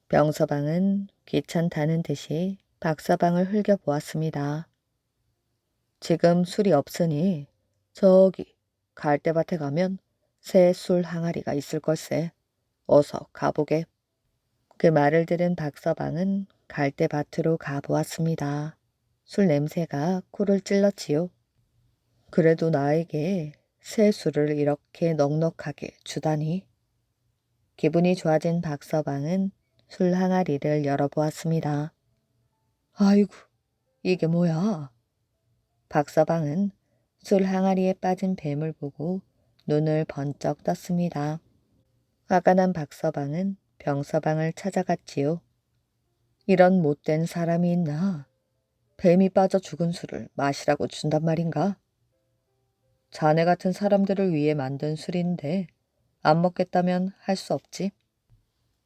병서방은 귀찮다는 듯이 박서방을 흘겨보았습니다. 지금 술이 없으니 저기 갈대밭에 가면 새 술 항아리가 있을 걸세. 어서 가보게. 그 말을 들은 박서방은 갈대밭으로 가보았습니다. 술 냄새가 코를 찔렀지요. 그래도 나에게 새 술을 이렇게 넉넉하게 주다니. 기분이 좋아진 박서방은 술 항아리를 열어보았습니다. 아이고, 이게 뭐야? 박서방은 술 항아리에 빠진 뱀을 보고 눈을 번쩍 떴습니다. 화가 난 박서방은 병서방을 찾아갔지요. 이런 못된 사람이 있나? 뱀이 빠져 죽은 술을 마시라고 준단 말인가? 자네 같은 사람들을 위해 만든 술인데 안 먹겠다면 할 수 없지.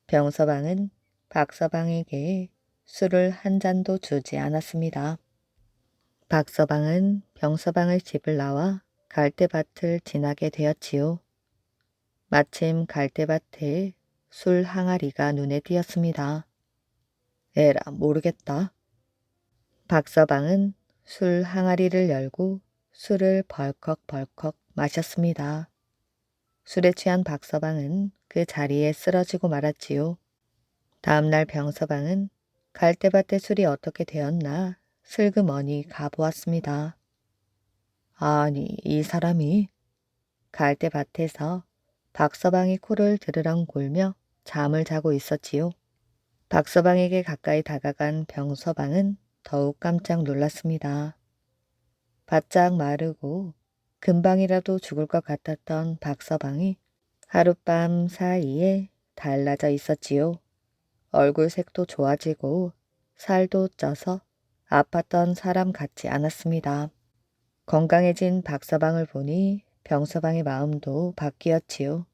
병서방은 박서방에게 술을 한 잔도 주지 않았습니다. 박서방은 병서방의 집을 나와 갈대밭을 지나게 되었지요. 마침 갈대밭에 술 항아리가 눈에 띄었습니다. 에라, 모르겠다. 박서방은 술 항아리를 열고 술을 벌컥벌컥 마셨습니다. 술에 취한 박서방은 그 자리에 쓰러지고 말았지요. 다음날 병서방은 갈대밭에 술이 어떻게 되었나 슬그머니 가보았습니다. 아니, 이 사람이 갈대밭에서 박서방이 코를 드르렁 골며 잠을 자고 있었지요. 박서방에게 가까이 다가간 병서방은 더욱 깜짝 놀랐습니다. 바짝 마르고 금방이라도 죽을 것 같았던 박서방이 하룻밤 사이에 달라져 있었지요. 얼굴 색도 좋아지고 살도 쪄서 아팠던 사람 같지 않았습니다. 건강해진 박서방을 보니 병서방의 마음도 바뀌었지요.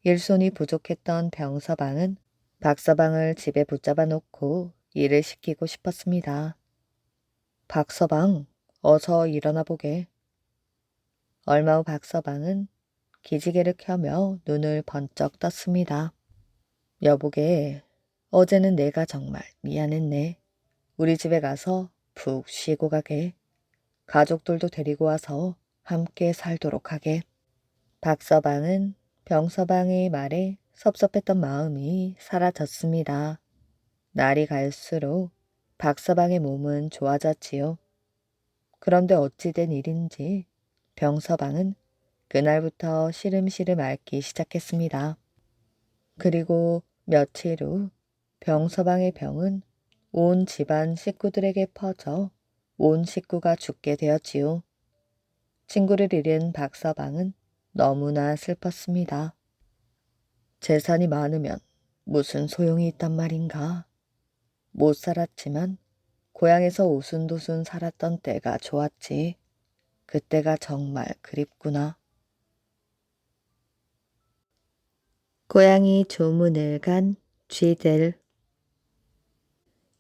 일손이 부족했던 병서방은 박서방을 집에 붙잡아 놓고 일을 시키고 싶었습니다. 박서방, 어서 일어나 보게. 얼마 후 박서방은 기지개를 켜며 눈을 번쩍 떴습니다. 여보게, 어제는 내가 정말 미안했네. 우리 집에 가서 푹 쉬고 가게. 가족들도 데리고 와서 함께 살도록 하게. 박서방은 병서방의 말에 섭섭했던 마음이 사라졌습니다. 날이 갈수록 박서방의 몸은 좋아졌지요. 그런데 어찌된 일인지 병서방은 그날부터 시름시름 앓기 시작했습니다. 그리고 며칠 후 병서방의 병은 온 집안 식구들에게 퍼져 온 식구가 죽게 되었지요. 친구를 잃은 박서방은 너무나 슬펐습니다. 재산이 많으면 무슨 소용이 있단 말인가. 못 살았지만 고향에서 오순도순 살았던 때가 좋았지. 그때가 정말 그립구나. 고양이 조문을 간 쥐들.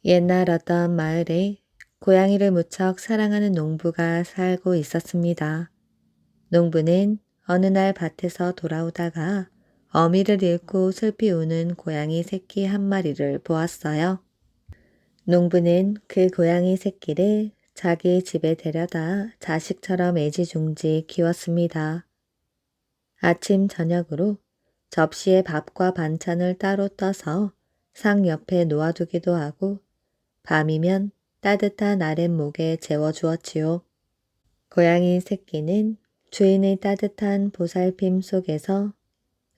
옛날 어떤 마을에 고양이를 무척 사랑하는 농부가 살고 있었습니다. 농부는 어느 날 밭에서 돌아오다가 어미를 잃고 슬피 우는 고양이 새끼 한 마리를 보았어요. 농부는 그 고양이 새끼를 자기 집에 데려다 자식처럼 애지중지 키웠습니다. 아침 저녁으로 접시에 밥과 반찬을 따로 떠서 상 옆에 놓아두기도 하고 밤이면 따뜻한 아랫목에 재워주었지요. 고양이 새끼는 주인의 따뜻한 보살핌 속에서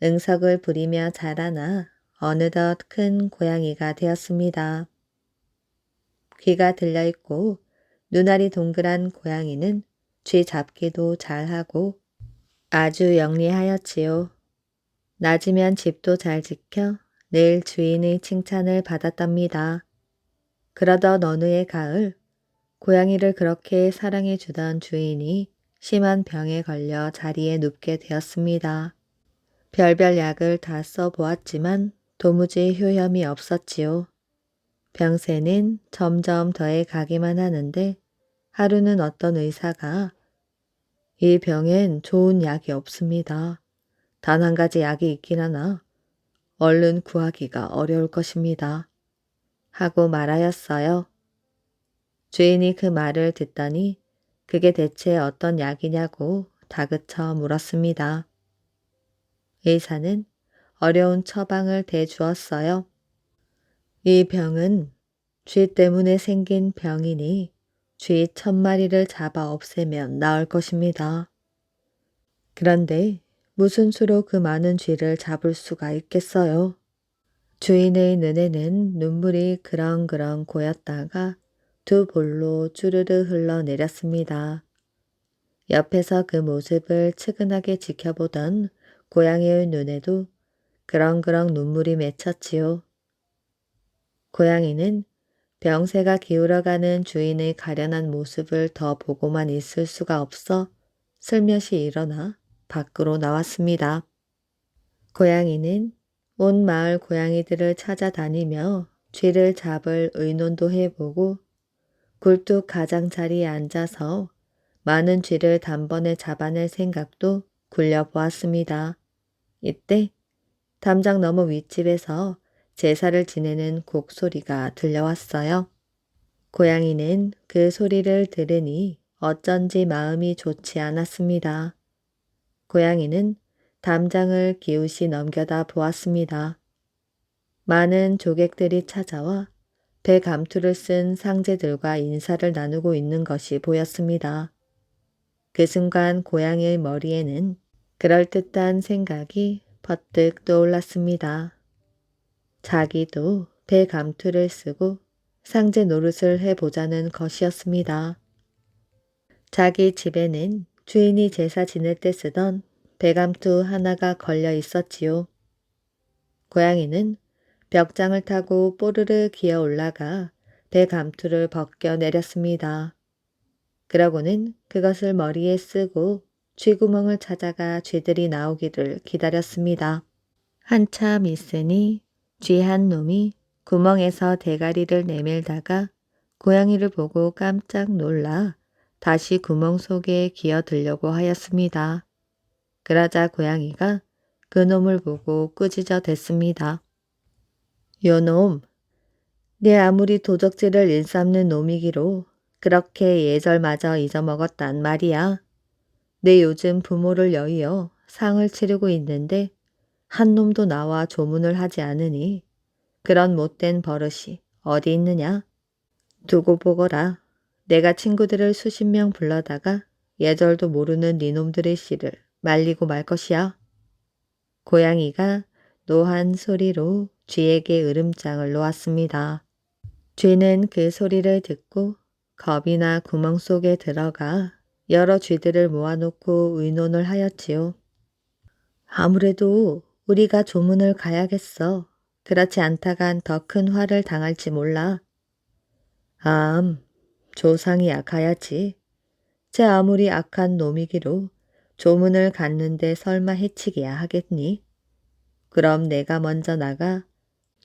응석을 부리며 자라나 어느덧 큰 고양이가 되었습니다. 귀가 들려있고 눈알이 동그란 고양이는 쥐 잡기도 잘하고 아주 영리하였지요. 낮이면 집도 잘 지켜 늘 주인의 칭찬을 받았답니다. 그러던 어느 해 가을, 고양이를 그렇게 사랑해 주던 주인이 심한 병에 걸려 자리에 눕게 되었습니다. 별별 약을 다 써보았지만 도무지 효험이 없었지요. 병세는 점점 더해 가기만 하는데 하루는 어떤 의사가 이 병엔 좋은 약이 없습니다. 단 한 가지 약이 있긴 하나 얼른 구하기가 어려울 것입니다. 하고 말하였어요. 주인이 그 말을 듣더니 그게 대체 어떤 약이냐고 다그쳐 물었습니다. 의사는 어려운 처방을 대주었어요. 이 병은 쥐 때문에 생긴 병이니 쥐 1000마리를 잡아 없애면 나을 것입니다. 그런데 무슨 수로 그 많은 쥐를 잡을 수가 있겠어요? 주인의 눈에는 눈물이 그렁그렁 고였다가 두 볼로 쭈르르 흘러내렸습니다. 옆에서 그 모습을 측은하게 지켜보던 고양이의 눈에도 그렁그렁 눈물이 맺혔지요. 고양이는 병세가 기울어가는 주인의 가련한 모습을 더 보고만 있을 수가 없어 슬며시 일어나 밖으로 나왔습니다. 고양이는 온 마을 고양이들을 찾아다니며 쥐를 잡을 의논도 해보고 굴뚝 가장자리에 앉아서 많은 쥐를 단번에 잡아낼 생각도 굴려보았습니다. 이때 담장 너머 윗집에서 제사를 지내는 곡소리가 들려왔어요. 고양이는 그 소리를 들으니 어쩐지 마음이 좋지 않았습니다. 고양이는 담장을 기웃이 넘겨다 보았습니다. 많은 조객들이 찾아와 배 감투를 쓴 상제들과 인사를 나누고 있는 것이 보였습니다. 그 순간 고양이의 머리에는 그럴듯한 생각이 퍼뜩 떠올랐습니다. 자기도 배 감투를 쓰고 상제 노릇을 해보자는 것이었습니다. 자기 집에는 주인이 제사 지낼 때 쓰던 배감투 하나가 걸려 있었지요. 고양이는 벽장을 타고 뽀르르 기어 올라가 배감투를 벗겨 내렸습니다. 그러고는 그것을 머리에 쓰고 쥐구멍을 찾아가 쥐들이 나오기를 기다렸습니다. 한참 있으니 쥐 한 놈이 구멍에서 대가리를 내밀다가 고양이를 보고 깜짝 놀라 다시 구멍 속에 기어들려고 하였습니다. 그러자 고양이가 그 놈을 보고 꾸짖어 댔습니다. 요놈, 네 아무리 도적질을 일삼는 놈이기로 그렇게 예절마저 잊어먹었단 말이야. 내 요즘 부모를 여의어 상을 치르고 있는데 한 놈도 나와 조문을 하지 않으니 그런 못된 버릇이 어디 있느냐? 두고 보거라. 내가 친구들을 수십 명 불러다가 예절도 모르는 니놈들의 씨를 말리고 말 것이야. 고양이가 노한 소리로 쥐에게 으름장을 놓았습니다. 쥐는 그 소리를 듣고 겁이 나 구멍 속에 들어가 여러 쥐들을 모아놓고 의논을 하였지요. 아무래도 우리가 조문을 가야겠어. 그렇지 않다간 더 큰 화를 당할지 몰라. 조상이야 가야지. 제 아무리 악한 놈이기로 조문을 갔는데 설마 해치기야 하겠니? 그럼 내가 먼저 나가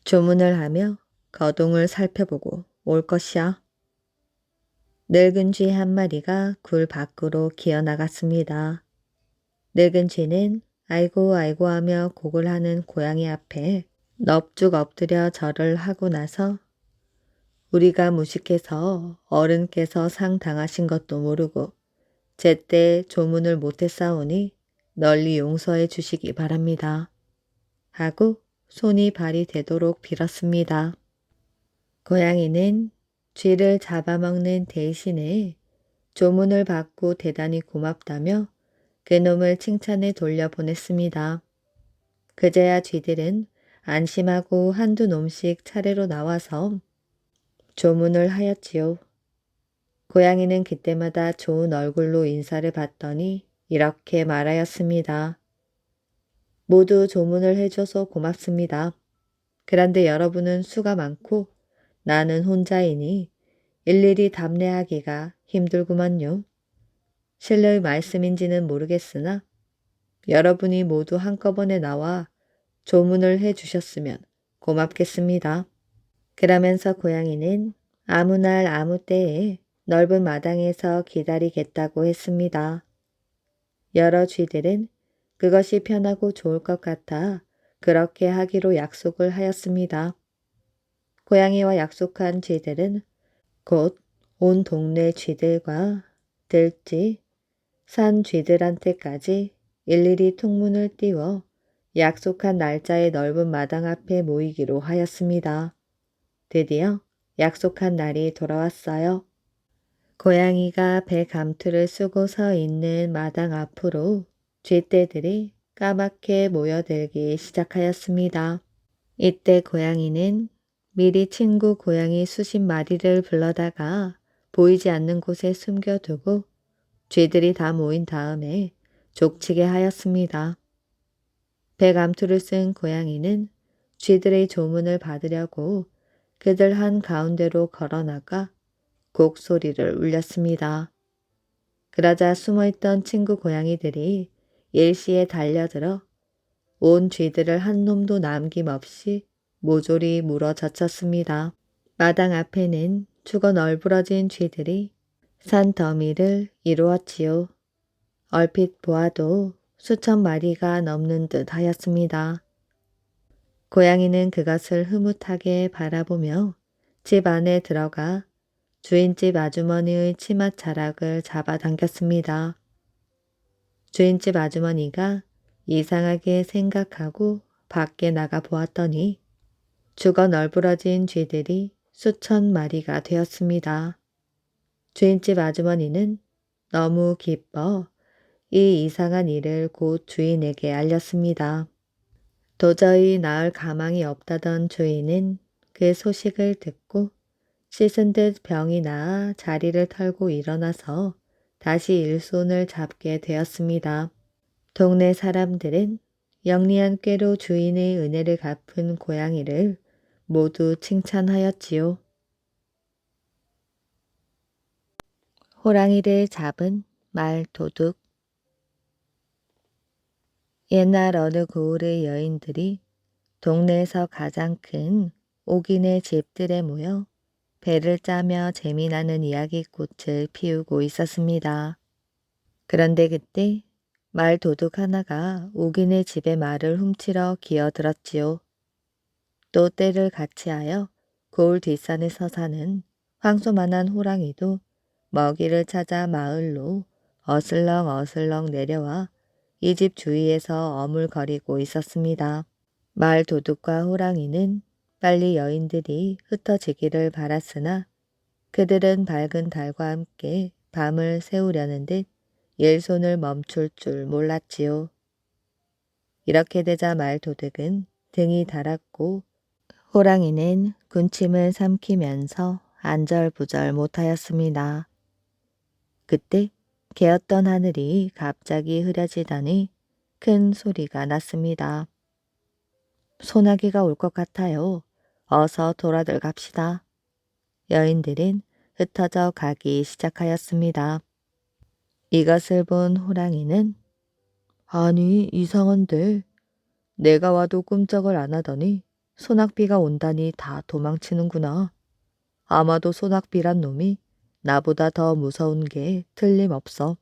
조문을 하며 거동을 살펴보고 올 것이야. 늙은 쥐 한 마리가 굴 밖으로 기어나갔습니다. 늙은 쥐는 아이고 아이고 하며 곡을 하는 고양이 앞에 넙죽 엎드려 절을 하고 나서 우리가 무식해서 어른께서 상 당하신 것도 모르고 제때 조문을 못했사오니 널리 용서해 주시기 바랍니다. 하고 손이 발이 되도록 빌었습니다. 고양이는 쥐를 잡아먹는 대신에 조문을 받고 대단히 고맙다며 그놈을 칭찬해 돌려보냈습니다. 그제야 쥐들은 안심하고 한두 놈씩 차례로 나와서 조문을 하였지요. 고양이는 그때마다 좋은 얼굴로 인사를 받더니 이렇게 말하였습니다. 모두 조문을 해줘서 고맙습니다. 그런데 여러분은 수가 많고 나는 혼자이니 일일이 답례하기가 힘들구만요. 실례의 말씀인지는 모르겠으나 여러분이 모두 한꺼번에 나와 조문을 해주셨으면 고맙겠습니다. 그러면서 고양이는 아무 날 아무 때에 넓은 마당에서 기다리겠다고 했습니다. 여러 쥐들은 그것이 편하고 좋을 것 같아 그렇게 하기로 약속을 하였습니다. 고양이와 약속한 쥐들은 곧 온 동네 쥐들과 들쥐, 산 쥐들한테까지 일일이 통문을 띄워 약속한 날짜의 넓은 마당 앞에 모이기로 하였습니다. 드디어 약속한 날이 돌아왔어요. 고양이가 배 감투를 쓰고 서 있는 마당 앞으로 쥐떼들이 까맣게 모여들기 시작하였습니다. 이때 고양이는 미리 친구 고양이 수십 마리를 불러다가 보이지 않는 곳에 숨겨두고 쥐들이 다 모인 다음에 족치게 하였습니다. 배 감투를 쓴 고양이는 쥐들의 조문을 받으려고 그들 한 가운데로 걸어나가 곡소리를 울렸습니다. 그러자 숨어있던 친구 고양이들이 일시에 달려들어 온 쥐들을 한 놈도 남김없이 모조리 물어 젖혔습니다. 마당 앞에는 죽어 널브러진 쥐들이 산 더미를 이루었지요. 얼핏 보아도 수천 마리가 넘는 듯 하였습니다. 고양이는 그것을 흐뭇하게 바라보며 집 안에 들어가 주인집 아주머니의 치맛 자락을 잡아당겼습니다. 주인집 아주머니가 이상하게 생각하고 밖에 나가 보았더니 죽어 널브러진 쥐들이 수천 마리가 되었습니다. 주인집 아주머니는 너무 기뻐 이 이상한 일을 곧 주인에게 알렸습니다. 도저히 나을 가망이 없다던 주인은 그 소식을 듣고 씻은 듯 병이 나아 자리를 털고 일어나서 다시 일손을 잡게 되었습니다. 동네 사람들은 영리한 꾀로 주인의 은혜를 갚은 고양이를 모두 칭찬하였지요. 호랑이를 잡은 말도둑. 옛날 어느 고을의 여인들이 동네에서 가장 큰 옥인의 집들에 모여 배를 짜며 재미나는 이야기꽃을 피우고 있었습니다. 그런데 그때 말도둑 하나가 옥인의 집에 말을 훔치러 기어들었지요. 또 때를 같이하여 고을 뒷산에서 사는 황소만한 호랑이도 먹이를 찾아 마을로 어슬렁어슬렁 내려와 이 집 주위에서 어물거리고 있었습니다. 마을 도둑과 호랑이는 빨리 여인들이 흩어지기를 바랐으나 그들은 밝은 달과 함께 밤을 새우려는 듯 일손을 멈출 줄 몰랐지요. 이렇게 되자 말 도둑은 등이 달았고 호랑이는 군침을 삼키면서 안절부절 못하였습니다. 그때 개었던 하늘이 갑자기 흐려지더니 큰 소리가 났습니다. 소나기가 올 것 같아요. 어서 돌아들 갑시다. 여인들은 흩어져 가기 시작하였습니다. 이것을 본 호랑이는 아니 이상한데 내가 와도 꼼짝을 안 하더니 소낙비가 온다니 다 도망치는구나. 아마도 소낙비란 놈이 나보다 더 무서운 게 틀림없어.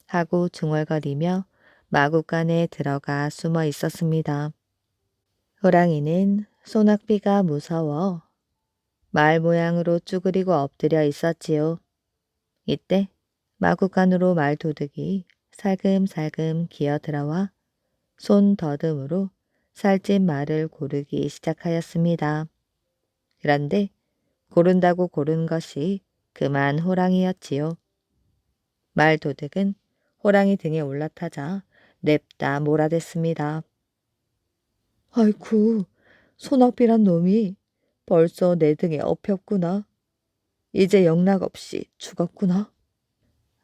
하고 중얼거리며 마구간에 들어가 숨어 있었습니다. 호랑이는 소낙비가 무서워 말 모양으로 쭈그리고 엎드려 있었지요. 이때 마구간으로 말도둑이 살금살금 기어들어와 손 더듬으로 살찐 말을 고르기 시작하였습니다. 그런데 고른다고 고른 것이 그만 호랑이였지요. 말도둑은 호랑이 등에 올라타자 냅다 몰아댔습니다. 아이쿠, 소낙비란 놈이 벌써 내 등에 엎였구나. 이제 영락없이 죽었구나.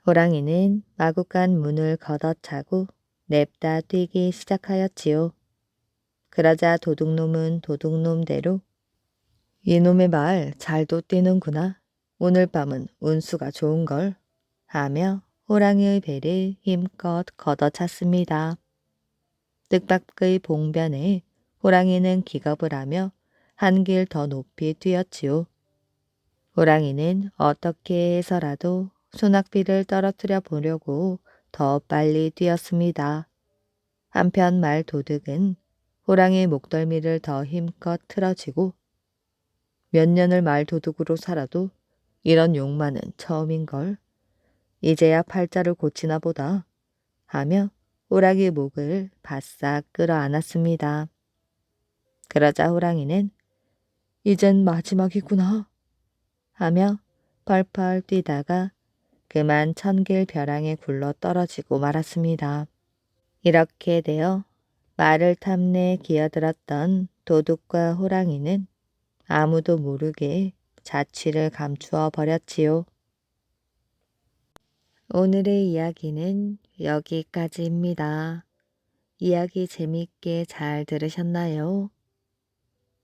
호랑이는 마구간 문을 걷어차고 냅다 뛰기 시작하였지요. 그러자 도둑놈은 도둑놈대로 이놈의 말 잘도 뛰는구나. 오늘 밤은 운수가 좋은걸. 하며 호랑이의 배를 힘껏 걷어찼습니다. 뜻밖의 봉변에 호랑이는 기겁을 하며 한 길 더 높이 뛰었지요. 호랑이는 어떻게 해서라도 소낙비를 떨어뜨려 보려고 더 빨리 뛰었습니다. 한편 말 도둑은 호랑이의 목덜미를 더 힘껏 틀어쥐고 몇 년을 말 도둑으로 살아도 이런 욕만은 처음인걸. 이제야 팔자를 고치나 보다 하며 호랑이 목을 바싹 끌어안았습니다. 그러자 호랑이는 이젠 마지막이구나 하며 펄펄 뛰다가 그만 천길 벼랑에 굴러 떨어지고 말았습니다. 이렇게 되어 말을 탐내 기어들었던 도둑과 호랑이는 아무도 모르게 자취를 감추어 버렸지요. 오늘의 이야기는 여기까지입니다. 이야기 재미있게 잘 들으셨나요?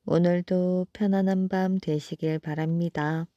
오늘도 편안한 밤 되시길 바랍니다.